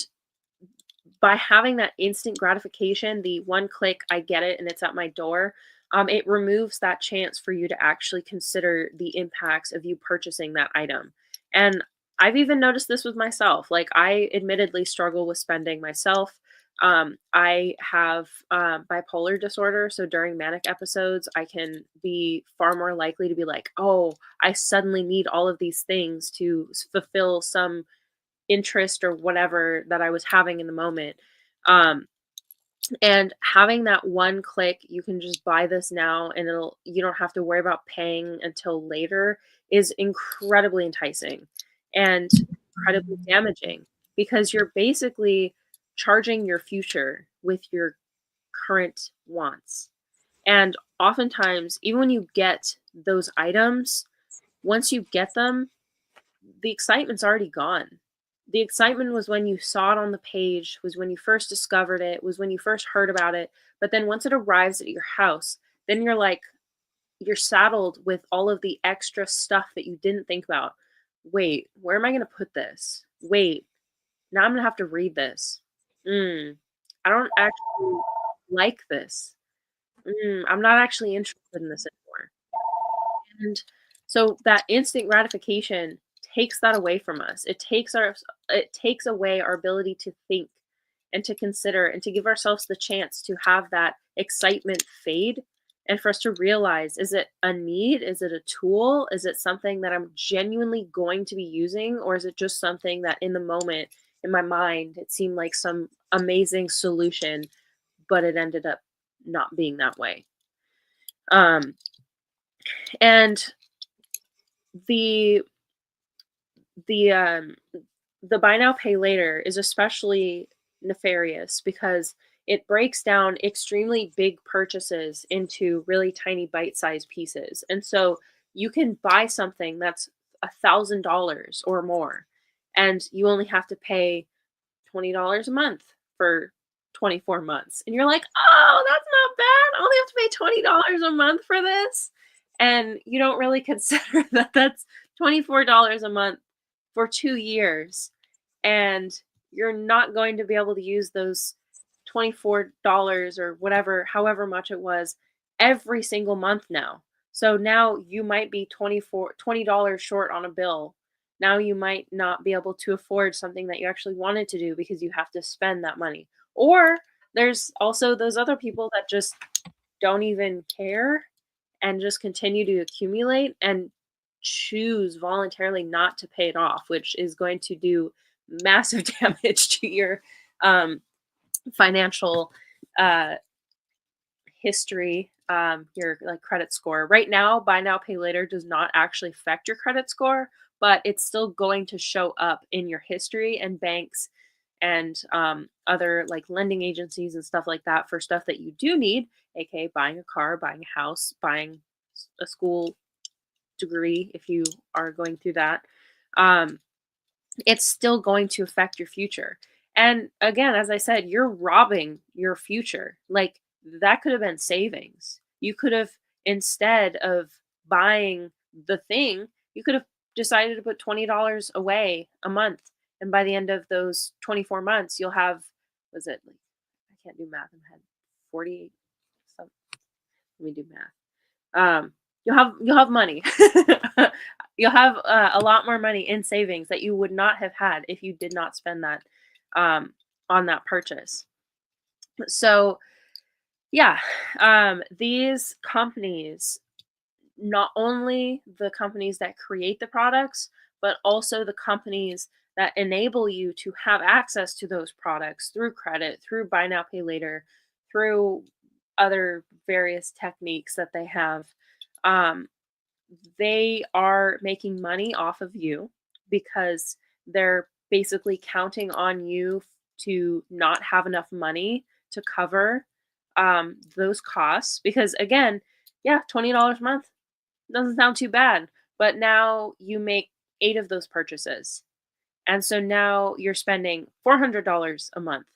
by having that instant gratification, the one click, I get it and it's at my door, it removes that chance for you to actually consider the impacts of you purchasing that item. And I've even noticed this with myself. Like, I admittedly struggle with spending myself. I have bipolar disorder. So during manic episodes, I can be far more likely to be like, oh, I suddenly need all of these things to fulfill some interest or whatever that I was having in the moment. And having that one click, you can just buy this now and you don't have to worry about paying until later, is incredibly enticing and incredibly damaging, because you're basically charging your future with your current wants. And oftentimes, even when you get those items, once you get them, the excitement's already gone. The excitement was when you saw it on the page, was when you first discovered it, was when you first heard about it. But then once it arrives at your house, then you're saddled with all of the extra stuff that you didn't think about. Wait, where am I going to put this? Wait, now I'm going to have to read this. I don't actually like this. I'm not actually interested in this anymore. And so that instant gratification takes that away from us. It takes away our ability to think and to consider and to give ourselves the chance to have that excitement fade, and for us to realize, is it a need? Is it a tool? Is it something that I'm genuinely going to be using? Or is it just something that in the moment, in my mind, it seemed like some amazing solution, but it ended up not being that way? And the buy now pay later is especially nefarious because it breaks down extremely big purchases into really tiny bite-sized pieces. And so you can buy something that's $1,000 or more, and you only have to pay $20 a month for 24 months. And you're like, oh, that's not bad. I only have to pay $20 a month for this. And you don't really consider that that's $24 a month for 2 years. And you're not going to be able to use those $24 or whatever, however much it was, every single month now. So now you might be $20 short on a bill. Now you might not be able to afford something that you actually wanted to do because you have to spend that money. Or there's also those other people that just don't even care and just continue to accumulate and choose voluntarily not to pay it off, which is going to do massive damage to your financial history, your like credit score. Right now, buy now, pay later does not actually affect your credit score, but it's still going to show up in your history, and banks and other like lending agencies and stuff like that for stuff that you do need, aka buying a car, buying a house, buying a school degree if you are going through that. It's still going to affect your future. And again, as I said, you're robbing your future. Like, that could have been savings. You could have, instead of buying the thing, you could have decided to put $20 away a month. And by the end of those 24 months, you'll have, was it like, I can't do math in my head, 48, some, let me do math. You'll have money. You'll have a lot more money in savings that you would not have had if you did not spend that on that purchase. So yeah, these companies, not only the companies that create the products, but also the companies that enable you to have access to those products through credit, through buy now, pay later, through other various techniques that they have. They are making money off of you because they're basically counting on you to not have enough money to cover those costs. Because again, yeah, $20 a month doesn't sound too bad, but now you make 8 of those purchases. And so now you're spending $400 a month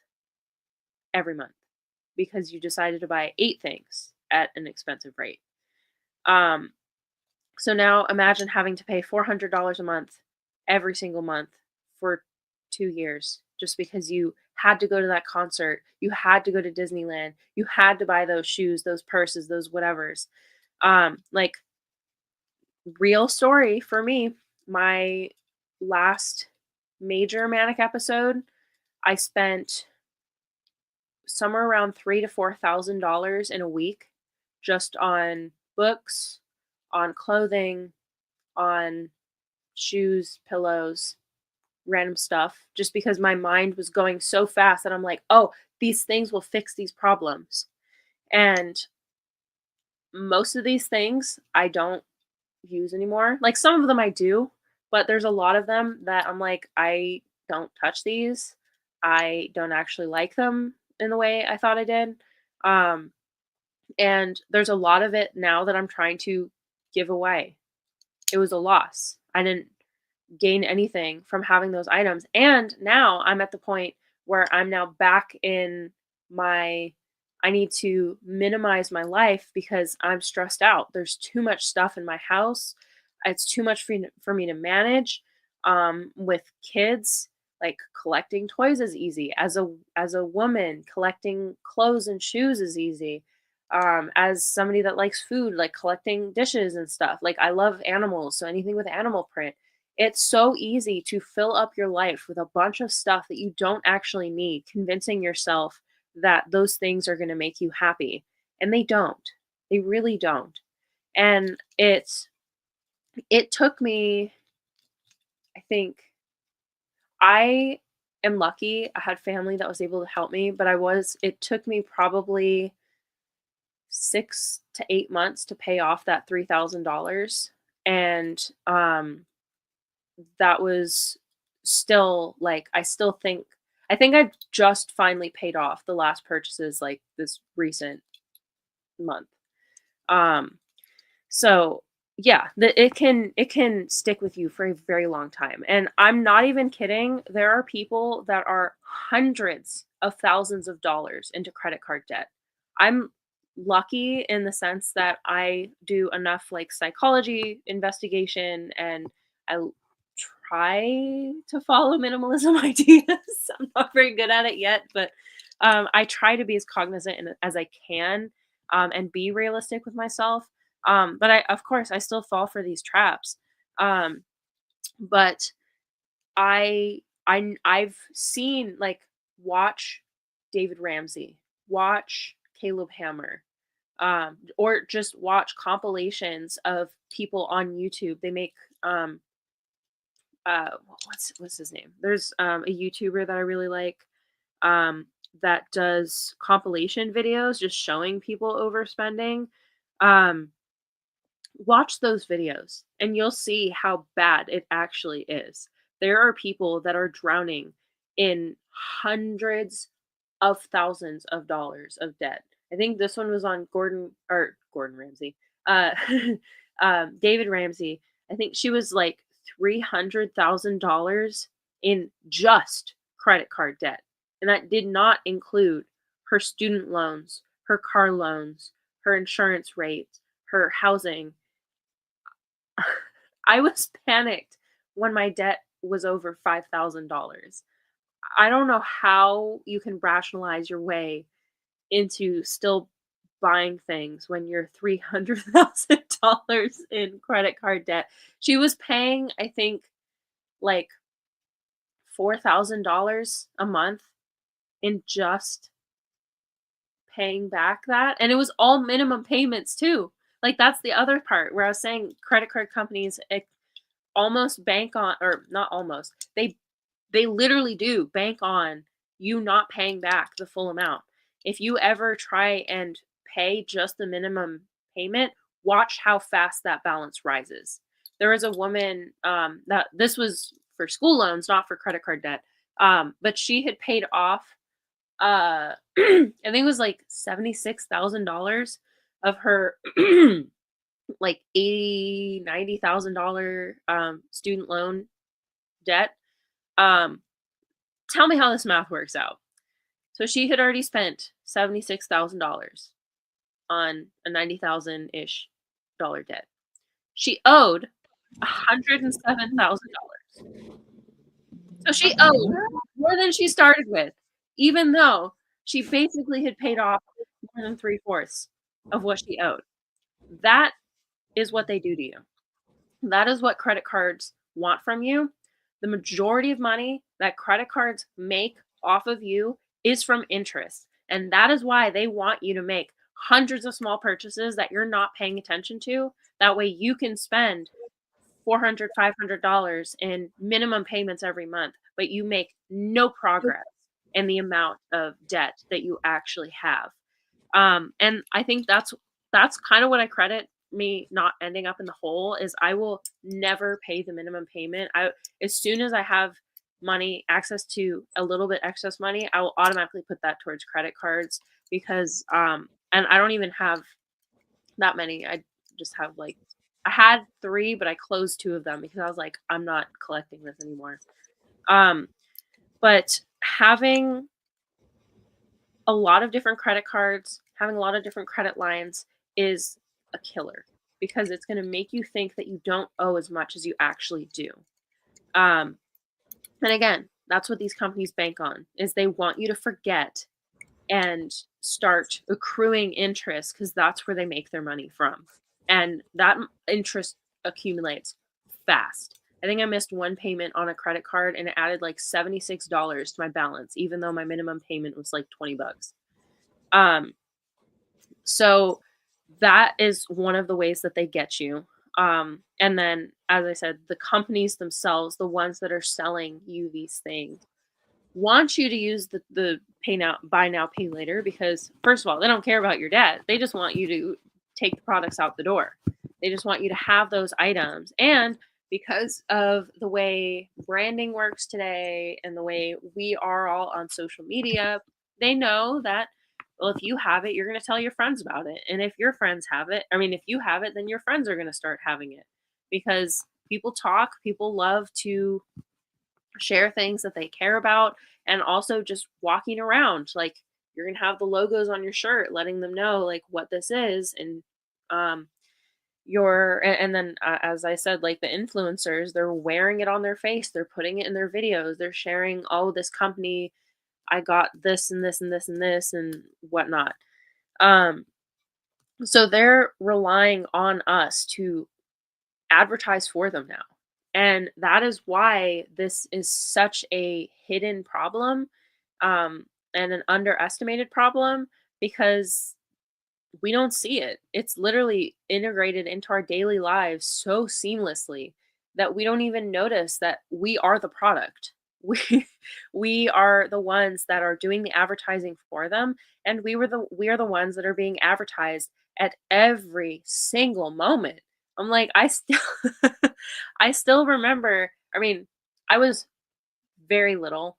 every month because you decided to buy 8 things at an expensive rate. So now imagine having to pay $400 a month every single month for 2 years just because you had to go to that concert, you had to go to Disneyland, you had to buy those shoes, those purses, those whatevers. Like, real story for me, my last major manic episode, I spent somewhere around $3,000 to $4,000 in a week just on books, on clothing, on shoes, pillows, random stuff just because my mind was going so fast that I'm like, oh, these things will fix these problems. And most of these things I don't use anymore. Like some of them I do, but there's a lot of them that I'm like, I don't touch these. I don't actually like them in the way I thought I did. Um, and there's a lot of it now that I'm trying to give away. It was a loss. I didn't gain anything from having those items. And now I'm at the point where I'm now back in my I need to minimize my life because I'm stressed out. There's too much stuff in my house. It's too much for me to manage. With kids, like collecting toys is easy. As a woman, collecting clothes and shoes is easy. As somebody that likes food, like collecting dishes and stuff. Like I love animals, so anything with animal print. It's so easy to fill up your life with a bunch of stuff that you don't actually need, convincing yourself that those things are going to make you happy. And they don't. They really don't. And it took me, I think, I am lucky. I had family that was able to help me, but it took me probably 6 to 8 months to pay off that $3,000. And that was still like, I think I just finally paid off the last purchases like this recent month. So yeah, it can stick with you for a very long time. And I'm not even kidding. There are people that are hundreds of thousands of dollars into credit card debt. I'm lucky in the sense that I do enough like psychology investigation and I try to follow minimalism ideas. I'm not very good at it yet, but I try to be as cognizant as I can and be realistic with myself. But of course, I still fall for these traps. Um, but I've seen like watch David Ramsey, watch Caleb Hammer, or just watch compilations of people on YouTube. They make what's his name? There's a YouTuber that I really like that does compilation videos just showing people overspending. Watch those videos and you'll see how bad it actually is. There are people that are drowning in hundreds of thousands of dollars of debt. I think this one was on Gordon Ramsay. David Ramsey. I think she was like $300,000 in just credit card debt. And that did not include her student loans, her car loans, her insurance rates, her housing. I was panicked when my debt was over $5,000. I don't know how you can rationalize your way into still buying things when you're $300,000 in credit card debt. She was paying, I think, like $4,000 a month in just paying back that. And it was all minimum payments too. Like that's the other part where I was saying credit card companies almost bank on, or not almost, they literally do bank on you not paying back the full amount. If you ever try and pay just the minimum payment, watch how fast that balance rises. There was a woman that this was for school loans, not for credit card debt, but she had paid off I think it was like $76,000 of her like $90,000 student loan debt. Tell me how this math works out. So she had already spent $76,000 on a $90,000-ish dollar debt. She owed $107,000. So she owed more than she started with, even though she basically had paid off more than 3/4 of what she owed. That is what they do to you. That is what credit cards want from you. The majority of money that credit cards make off of you is from interest. And that is why they want you to make hundreds of small purchases that you're not paying attention to. That way you can spend $400, $500 in minimum payments every month, but you make no progress in the amount of debt that you actually have. And I think that's kind of what I credit me not ending up in the hole is I will never pay the minimum payment. As soon as I have money, access to a little bit excess money, I will automatically put that towards credit cards because and I don't even have that many. I just have like I had 3, but I closed 2 of them because I was like, I'm not collecting this anymore. But having a lot of different credit cards, having a lot of different credit lines is a killer because it's going to make you think that you don't owe as much as you actually do. And again, that's what these companies bank on is they want you to forget and start accruing interest because that's where they make their money from. And that interest accumulates fast. I think I missed one payment on a credit card and it added like $76 to my balance, even though my minimum payment was like $20. So that is one of the ways that they get you. And then, as I said, the companies themselves, the ones that are selling you these things, want you to use the pay now, buy now, pay later, because first of all, they don't care about your debt. They just want you to take the products out the door. They just want you to have those items. And because of the way branding works today and the way we are all on social media, they know that, well, if you have it, you're going to tell your friends about it. And if your friends have it, if you have it, then your friends are going to start having it because people talk, people love to share things that they care about, and also just walking around, like you're going to have the logos on your shirt, letting them know like what this is. And, then as I said, like the influencers, they're wearing it on their face. They're putting it in their videos. They're sharing, oh, this company, I got this and this and this and this and whatnot. So they're relying on us to advertise for them now. And that is why this is such a hidden problem and an underestimated problem because we don't see it. It's literally integrated into our daily lives so seamlessly that we don't even notice that we are the product. We are the ones that are doing the advertising for them, and we are the ones that are being advertised at every single moment. I'm like, I still remember. I was very little,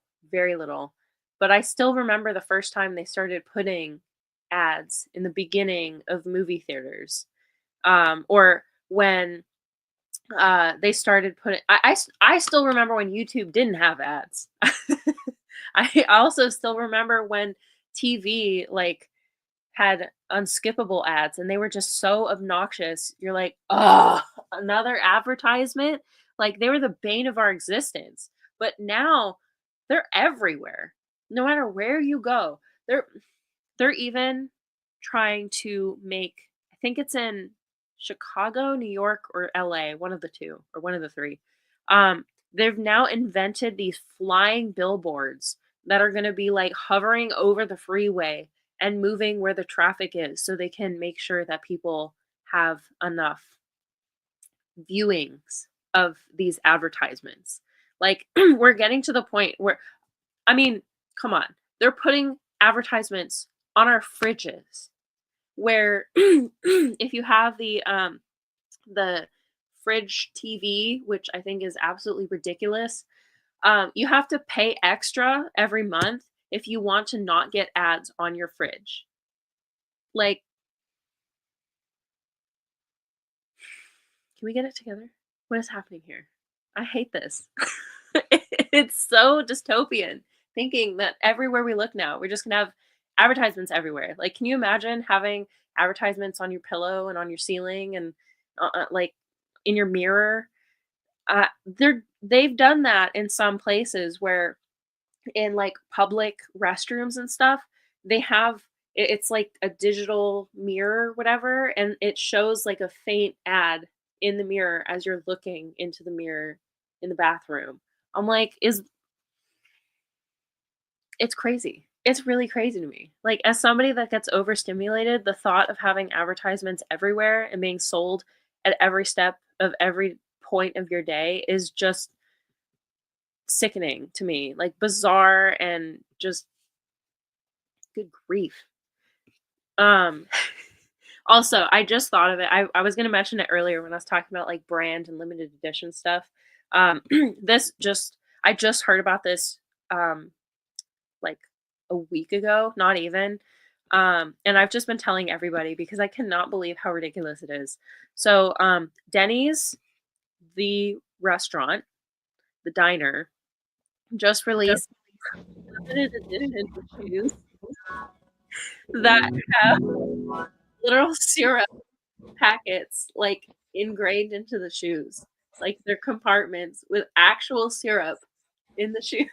but I still remember the first time they started putting ads in the beginning of movie theaters, or when they started putting. I still remember when YouTube didn't have ads. I also still remember when TV like had unskippable ads and they were just so obnoxious. You're like, oh, another advertisement? Like they were the bane of our existence. But now they're everywhere. No matter where you go. They're even trying to make, I think it's in Chicago, New York, or LA, one of the two, or one of the three. They've now invented these flying billboards that are going to be like hovering over the freeway and moving where the traffic is so they can make sure that people have enough viewings of these advertisements. Like we're getting to the point where, come on, they're putting advertisements on our fridges where if you have the fridge TV, which I think is absolutely ridiculous, you have to pay extra every month if you want to not get ads on your fridge. Like, can we get it together? What is happening here? I hate this. It's so dystopian thinking that everywhere we look now, we're just going to have advertisements everywhere. Like, can you imagine having advertisements on your pillow and on your ceiling and like in your mirror? They've done that in some places where in like public restrooms and stuff, they have it's like a digital mirror, whatever, and it shows like a faint ad in the mirror as you're looking into the mirror in the bathroom. I'm like, it's crazy. It's really crazy to me. Like, as somebody that gets overstimulated, the thought of having advertisements everywhere and being sold at every step of every point of your day is just sickening to me, like bizarre and just good grief. Um, Also, I just thought of it. I was gonna mention it earlier when I was talking about like brand and limited edition stuff. Um, I just heard about this like a week ago, not even. And I've just been telling everybody because I cannot believe how ridiculous it is. So, Denny's, the restaurant, the diner, just released limited edition shoes that have literal syrup packets like ingrained into the shoes. Like they're compartments with actual syrup in the shoe.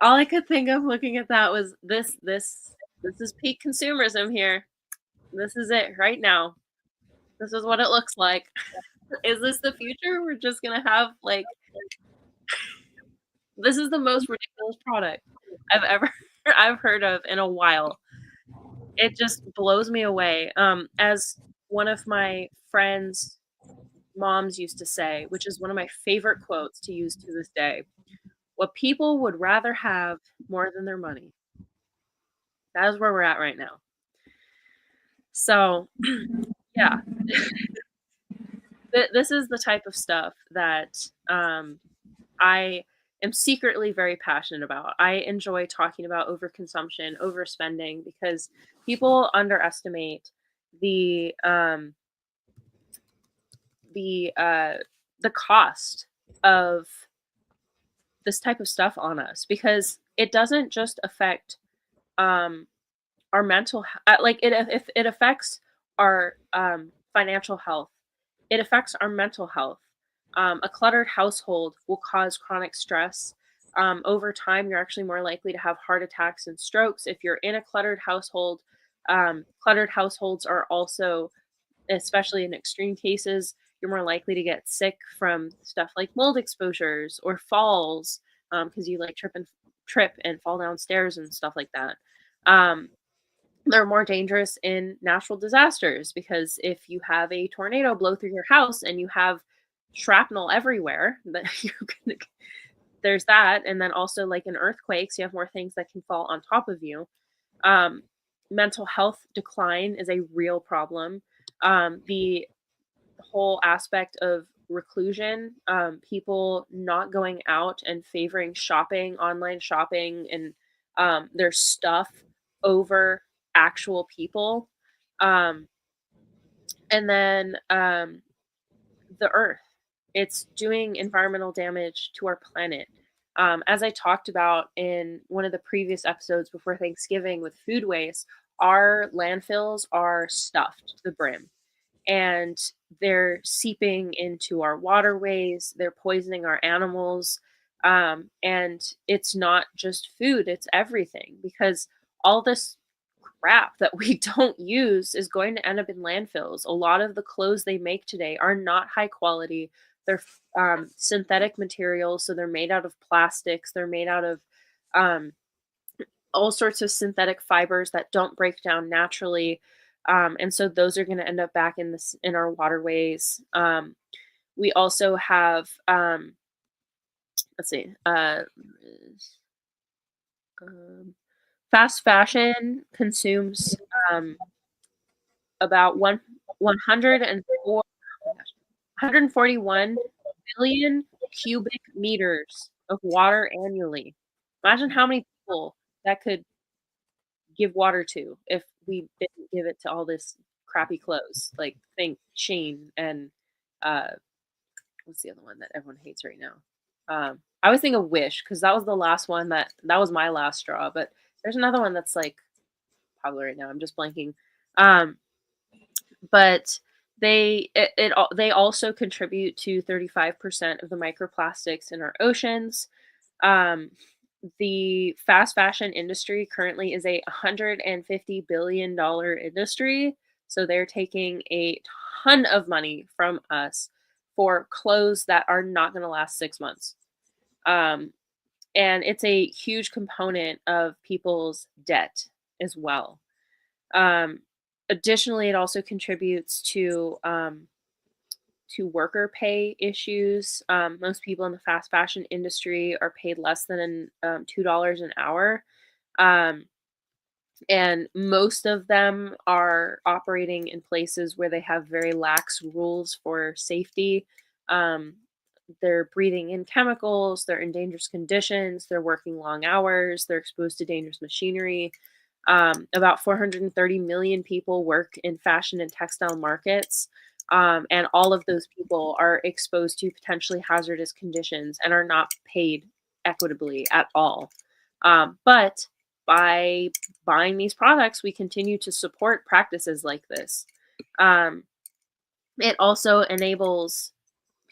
All I could think of looking at that was this is peak consumerism here. This is it right now. This is what it looks like. Is this the future? We're just gonna have like this is the most ridiculous product I've ever I've heard of in a while. It just blows me away. As one of my friends' moms used to say, which is one of my favorite quotes to use to this day, what people would rather have more than their money. That is where we're at right now. So, yeah, this is the type of stuff that I am secretly very passionate about. I enjoy talking about overconsumption, overspending, because people underestimate the um, the cost of this type of stuff on us, because it doesn't just affect um, our mental like it affects our financial health. It affects our mental health. A cluttered household will cause chronic stress. Over time, you're actually more likely to have heart attacks and strokes if you're in a cluttered household. Cluttered households are also, especially in extreme cases, you're more likely to get sick from stuff like mold exposures or falls, because you like trip and fall downstairs and stuff like that. Um, they're more dangerous in natural disasters because if you have a tornado blow through your house and you have shrapnel everywhere, that there's that, and then also like in earthquakes, you have more things that can fall on top of you. Um, Mental health decline is a real problem. The whole aspect of reclusion, people not going out and favoring shopping, online shopping, and their stuff over actual people. Um, and then the earth. It's doing environmental damage to our planet. As I talked about in one of the previous episodes before Thanksgiving with food waste, our landfills are stuffed to the brim and they're seeping into our waterways, they're poisoning our animals. And it's not just food, it's everything, because all this crap that we don't use is going to end up in landfills. A lot of the clothes they make today are not high quality. They're synthetic materials, so they're made out of plastics. They're made out of all sorts of synthetic fibers that don't break down naturally, and so those are going to end up back in our waterways. We also have let's see, fast fashion consumes about 141 billion cubic meters of water annually. Imagine how many people that could give water to if we didn't give it to all this crappy clothes. Like think Sheen and uh, what's the other one that everyone hates right now? I was thinking of Wish because that was the last one that was my last straw. But there's another one that's like popular right now. I'm just blanking. But they also contribute to 35% of the microplastics in our oceans. The fast fashion industry currently is a $150 billion industry. So they're taking a ton of money from us for clothes that are not going to last 6 months. And it's a huge component of people's debt as well. Additionally, it also contributes to to worker pay issues. Most people in the fast fashion industry are paid less than $2 an hour. Um, and most of them are operating in places where they have very lax rules for safety. Um, they're breathing in chemicals, they're in dangerous conditions, they're working long hours, they're exposed to dangerous machinery. About 430 million people work in fashion and textile markets. And all of those people are exposed to potentially hazardous conditions and are not paid equitably at all. But by buying these products, we continue to support practices like this. Um, it also enables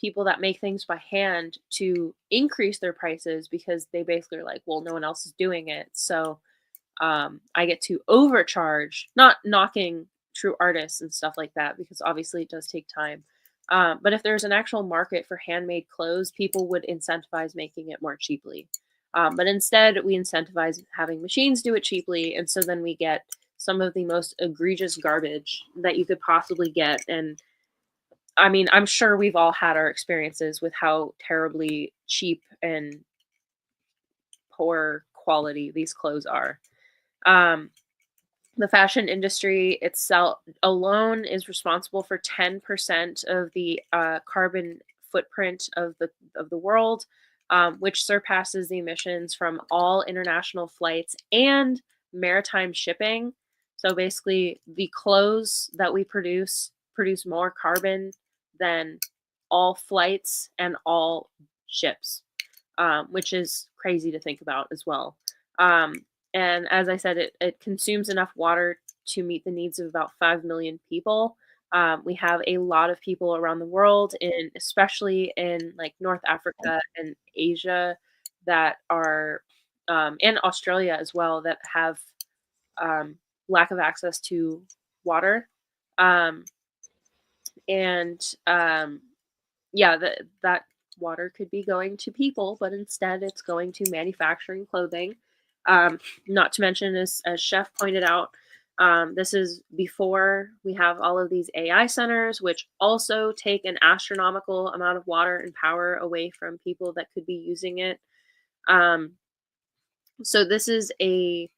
people that make things by hand to increase their prices because they basically are like, well, no one else is doing it. So I get to overcharge, not knocking true artists and stuff like that, because obviously it does take time. But if there's an actual market for handmade clothes, people would incentivize making it more cheaply. But instead, we incentivize having machines do it cheaply. And so then we get some of the most egregious garbage that you could possibly get. And I mean, I'm sure we've all had our experiences with how terribly cheap and poor quality these clothes are. Um, the fashion industry itself alone is responsible for 10% of the carbon footprint of the world, which surpasses the emissions from all international flights and maritime shipping. So basically, the clothes that we produce more carbon than all flights and all ships, which is crazy to think about as well. And as I said, it consumes enough water to meet the needs of about 5 million people. We have a lot of people around the world, especially in like North Africa and Asia, that are, and Australia as well, that have lack of access to water. Um, and yeah, that water could be going to people, but instead it's going to manufacturing clothing. Not to mention, as Chef pointed out, this is before we have all of these AI centers, which also take an astronomical amount of water and power away from people that could be using it. So this is a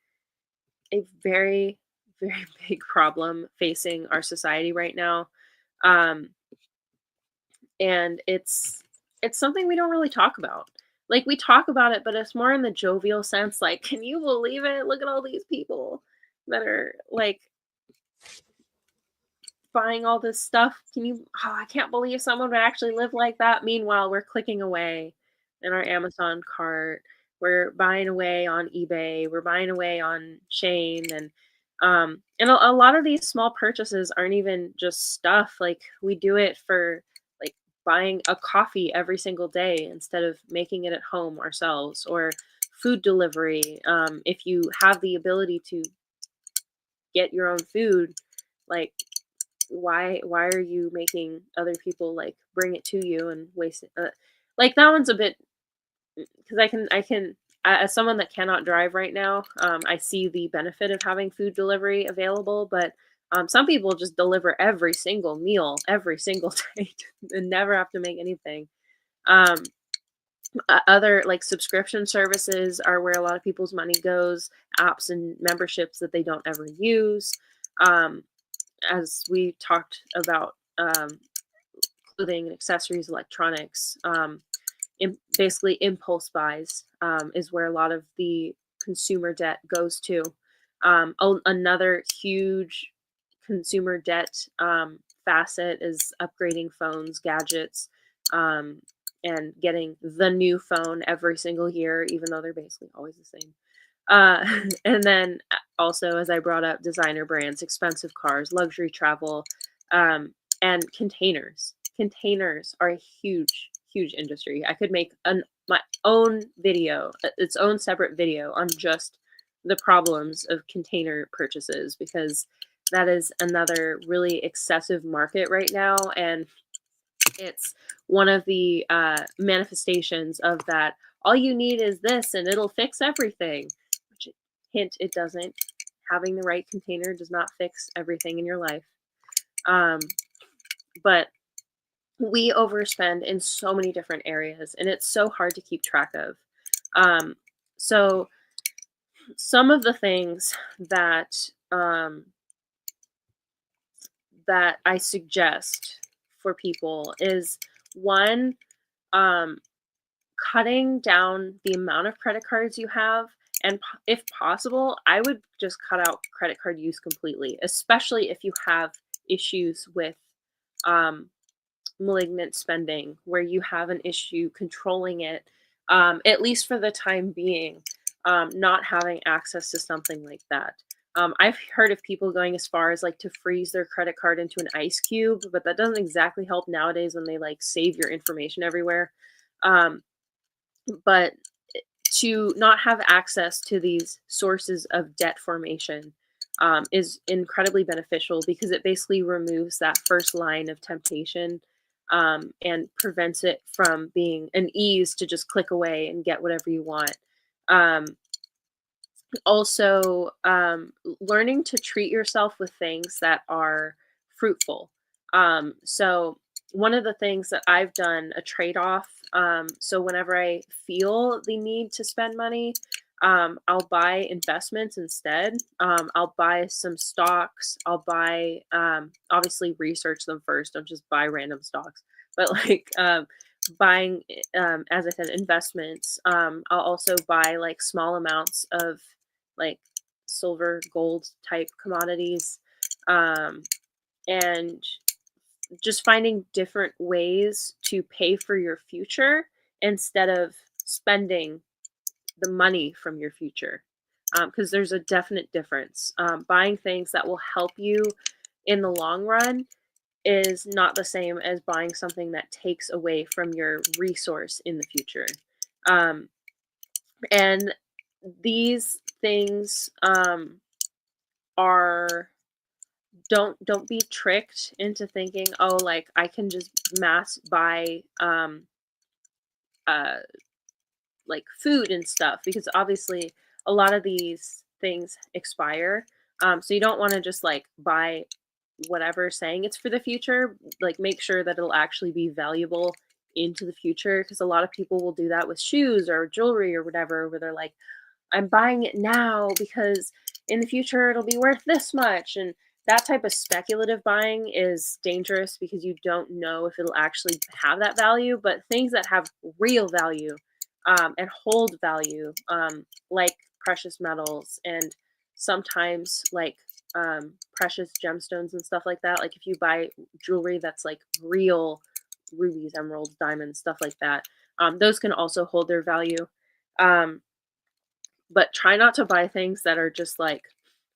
very, very big problem facing our society right now. And it's something we don't really talk about. Like, we talk about it, but it's more in the jovial sense, like, can you believe it? Look at all these people that are like buying all this stuff. I can't believe someone would actually live like that. Meanwhile, we're clicking away in our Amazon cart. We're buying away on eBay. We're buying away on Shane. And a lot of these small purchases aren't even just stuff. Like, we do it for like buying a coffee every single day instead of making it at home ourselves, or food delivery. If you have the ability to get your own food, like, why are you making other people like bring it to you and waste it? Like, that one's a bit, because I can as someone that cannot drive right now, I see the benefit of having food delivery available, but some people just deliver every single meal every single day and never have to make anything. Um, Other like subscription services are where a lot of people's money goes, apps and memberships that they don't ever use. As we talked about, clothing and accessories, electronics, basically impulse buys is where a lot of the consumer debt goes to. Another huge consumer debt facet is upgrading phones, gadgets, and getting the new phone every single year, even though they're basically always the same. And then also, as I brought up, designer brands, expensive cars, luxury travel, and containers. Containers are a huge, huge industry. I could make my own video, its own separate video on just the problems of container purchases, because that is another really excessive market right now, and it's one of the manifestations of that. All you need is this, and it'll fix everything. Which, hint, it doesn't. Having the right container does not fix everything in your life. But we overspend in so many different areas, and it's so hard to keep track of. So some of the things that that I suggest for people is one, um, cutting down the amount of credit cards you have. And if possible, I would just cut out credit card use completely, especially if you have issues with malignant spending where you have an issue controlling it, at least for the time being, not having access to something like that. I've heard of people going as far as like to freeze their credit card into an ice cube, but that doesn't exactly help nowadays when they like save your information everywhere. Um, but to not have access to these sources of debt formation is incredibly beneficial because it basically removes that first line of temptation, and prevents it from being an ease to just click away and get whatever you want. Um, Also, learning to treat yourself with things that are fruitful. So one of the things that I've done a trade-off, so whenever I feel the need to spend money, I'll buy investments instead. I'll buy some stocks. I'll buy, obviously research them first. Don't just buy random stocks, but like, buying, as I said, investments. I'll also buy like small amounts of like silver, gold type commodities, and just finding different ways to pay for your future instead of spending the money from your future. Because there's a definite difference. Buying things that will help you in the long run is not the same as buying something that takes away from your resource in the future. Um, and these things are don't be tricked into thinking, oh, like I can just mass buy uh like food and stuff, because obviously a lot of these things expire. So you don't want to just like buy whatever saying it's for the future. Like make sure that it'll actually be valuable into the future, because a lot of people will do that with shoes or jewelry or whatever, where they're like, I'm buying it now because in the future it'll be worth this much. And that type of speculative buying is dangerous because you don't know if it'll actually have that value. But things that have real value, and hold value, like precious metals and sometimes like precious gemstones and stuff like that. Like if you buy jewelry that's like real rubies, emeralds, diamonds, stuff like that, those can also hold their value. Um, but try not to buy things that are just like,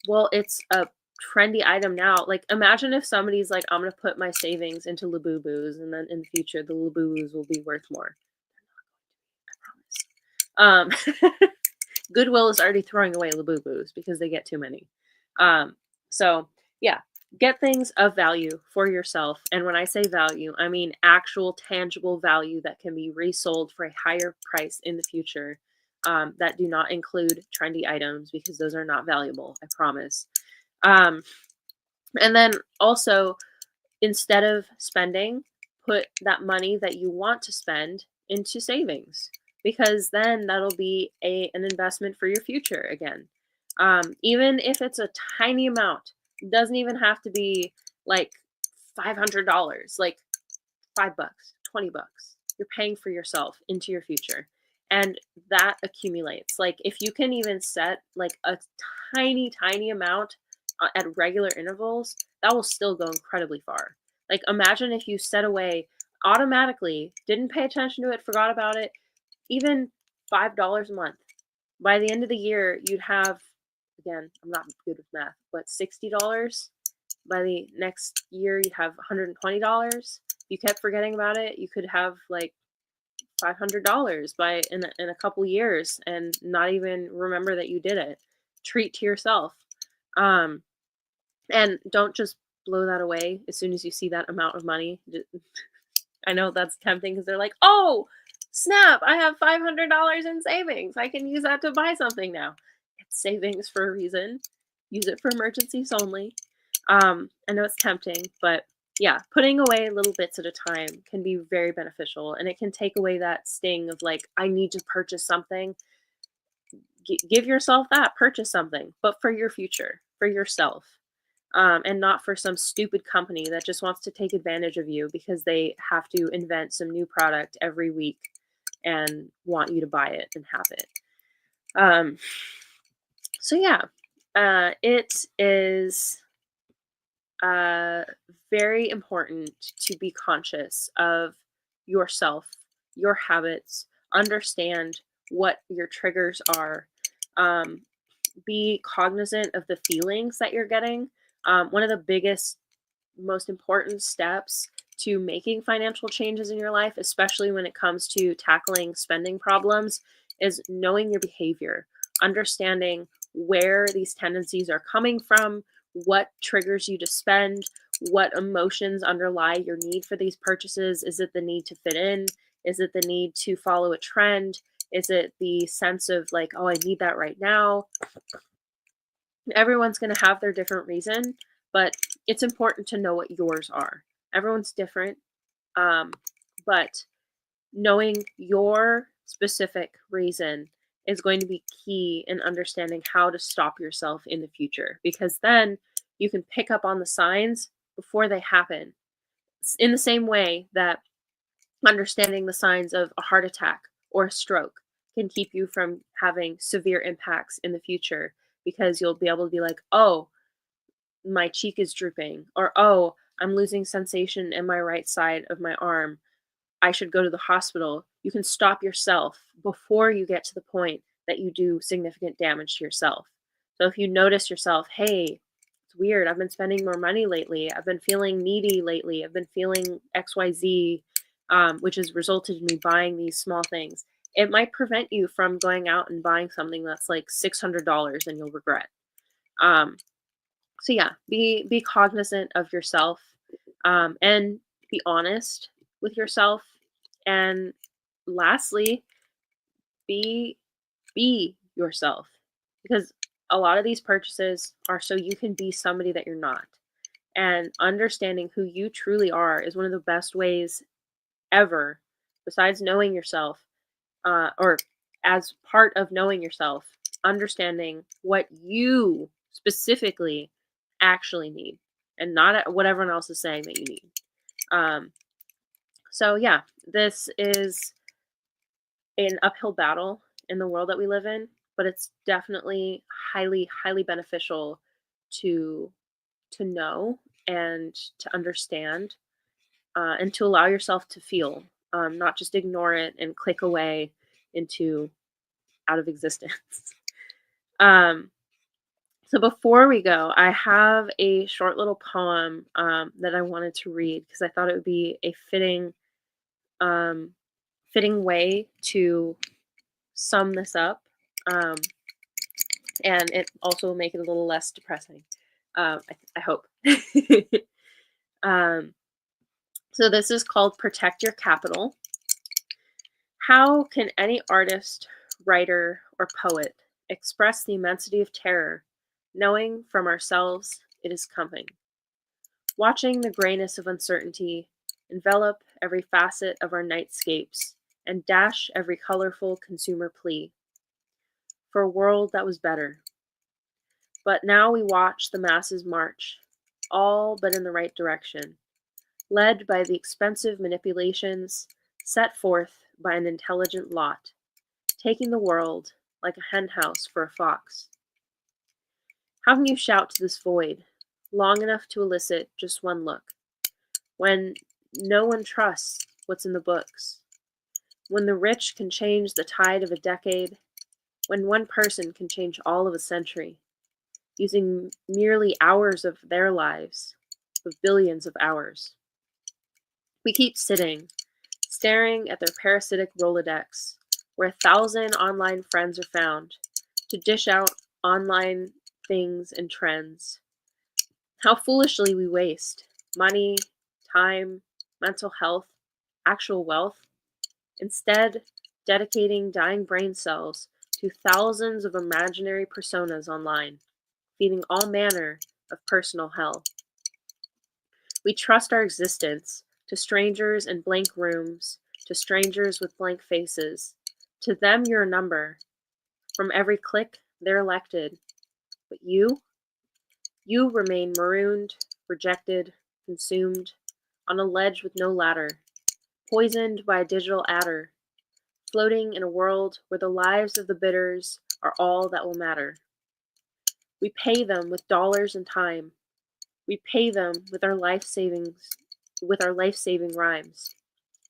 well, it's a trendy item now. Like imagine if somebody's like, I'm gonna put my savings into Labubus, and then in the future the Labubus will be worth more. I promise. Goodwill is already throwing away Labubus because they get too many. So yeah, get things of value for yourself. And when I say value, I mean actual tangible value that can be resold for a higher price in the future, that do not include trendy items, because those are not valuable, I promise. And then also, instead of spending, put that money that you want to spend into savings, because then that'll be an investment for your future again. Even if it's a tiny amount, it doesn't even have to be like $500, like $5, $20. You're paying for yourself into your future. And that accumulates. Like if you can even set like a tiny amount at regular intervals, that will still go incredibly far. Like imagine if you set away automatically, didn't pay attention to it, forgot about it, even $5 a month. By the end of the year, you'd have, again, I'm not good with math, but $60. By the next year, you'd have $120. If you kept forgetting about it, you could have like $500 in a couple years and not even remember that you did it. Treat to yourself. And don't just blow that away as soon as you see that amount of money. I know that's tempting because they're like, oh, snap, I have $500 in savings. I can use that to buy something now. It's savings for a reason. Use it for emergencies only. I know it's tempting, but yeah, putting away little bits at a time can be very beneficial, and it can take away that sting of like, I need to purchase something. Give yourself that, purchase something, but for your future, for yourself, and not for some stupid company that just wants to take advantage of you because they have to invent some new product every week and want you to buy it and have it. So yeah, it is very important to be conscious of yourself, your habits, understand what your triggers are, be cognizant of the feelings that you're getting. One of the biggest, most important steps to making financial changes in your life, especially when it comes to tackling spending problems, is knowing your behavior, understanding where these tendencies are coming from, what triggers you to spend, what emotions underlie your need for these purchases. Is it the need to fit in? Is it the need to follow a trend? Is it the sense of like, oh, I need that right now? Everyone's going to have their different reason, but it's important to know what yours are. Everyone's different, but knowing your specific reason is going to be key in understanding how to stop yourself in the future, because then you can pick up on the signs before they happen. In the same way that understanding the signs of a heart attack or a stroke can keep you from having severe impacts in the future, because you'll be able to be like, oh, my cheek is drooping, or oh, I'm losing sensation in my right side of my arm. I should go to the hospital. You can stop yourself before you get to the point that you do significant damage to yourself. So if you notice yourself, hey, it's weird, I've been spending more money lately, I've been feeling needy lately, I've been feeling XYZ, which has resulted in me buying these small things, it might prevent you from going out and buying something that's like $600 and you'll regret. So yeah, be cognizant of yourself, and be honest with yourself. And lastly, be yourself, because a lot of these purchases are so you can be somebody that you're not. And understanding who you truly are is one of the best ways ever, besides knowing yourself, or as part of knowing yourself, understanding what you specifically actually need, and not what everyone else is saying that you need. So yeah, this is an uphill battle in the world that we live in, but it's definitely highly, highly beneficial to know and to understand, and to allow yourself to feel, not just ignore it and click away into out of existence. So before we go, I have a short little poem that I wanted to read because I thought it would be a fitting way to sum this up, and it also will make it a little less depressing. I hope. So this is called "Protect Your Capital." How can any artist, writer, or poet express the immensity of terror, knowing from ourselves it is coming? Watching the grayness of uncertainty envelop every facet of our nightscapes and dash every colorful consumer plea for a world that was better. But now we watch the masses march, all but in the right direction, led by the expensive manipulations set forth by an intelligent lot, taking the world like a henhouse for a fox. How can you shout to this void, long enough to elicit just one look, when no one trusts what's in the books, when the rich can change the tide of a decade, when one person can change all of a century, using merely hours of their lives, of billions of hours? We keep sitting, staring at their parasitic Rolodex, where 1,000 online friends are found, to dish out online things and trends. How foolishly we waste money, time, mental health, actual wealth, instead dedicating dying brain cells to thousands of imaginary personas online, feeding all manner of personal hell. We trust our existence to strangers in blank rooms, to strangers with blank faces. To them, you're a number. From every clique, they're elected. But you remain marooned, rejected, consumed, on a ledge with no ladder, poisoned by a digital adder, floating in a world where the lives of the bitters are all that will matter. We pay them with dollars and time. We pay them with our life-saving rhymes,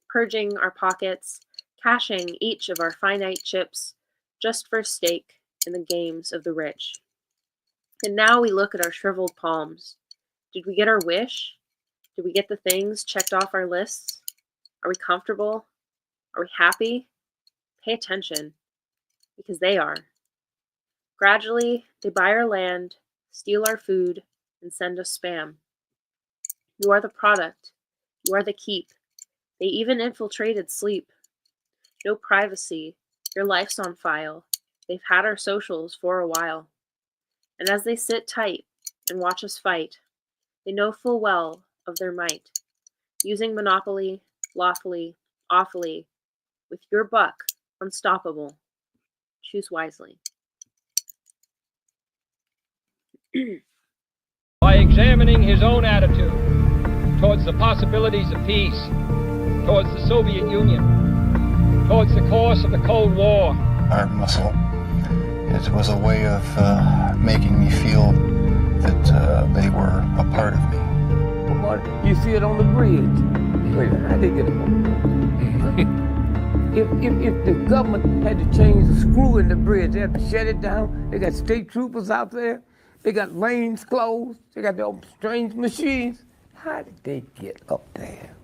purging our pockets, cashing each of our finite chips just for stake in the games of the rich. And now we look at our shriveled palms. Did we get our wish? Did we get the things checked off our lists? Are we comfortable? Are we happy? Pay attention, because they are. Gradually, they buy our land, steal our food, and send us spam. You are the product. You are the keep. They even infiltrated sleep. No privacy. Your life's on file. They've had our socials for a while. And as they sit tight and watch us fight, they know full well of their might, using monopoly, lawfully, awfully, with your buck, unstoppable. Choose wisely. By examining his own attitude towards the possibilities of peace, towards the Soviet Union, towards the course of the Cold War. Heart muscle. It was a way of making me feel that they were a part of me. You see it on the bridge. Wait, how they get it? If the government had to change the screw in the bridge, they had to shut it down. They got state troopers out there. They got lanes closed. They got their own strange machines. How did they get up there?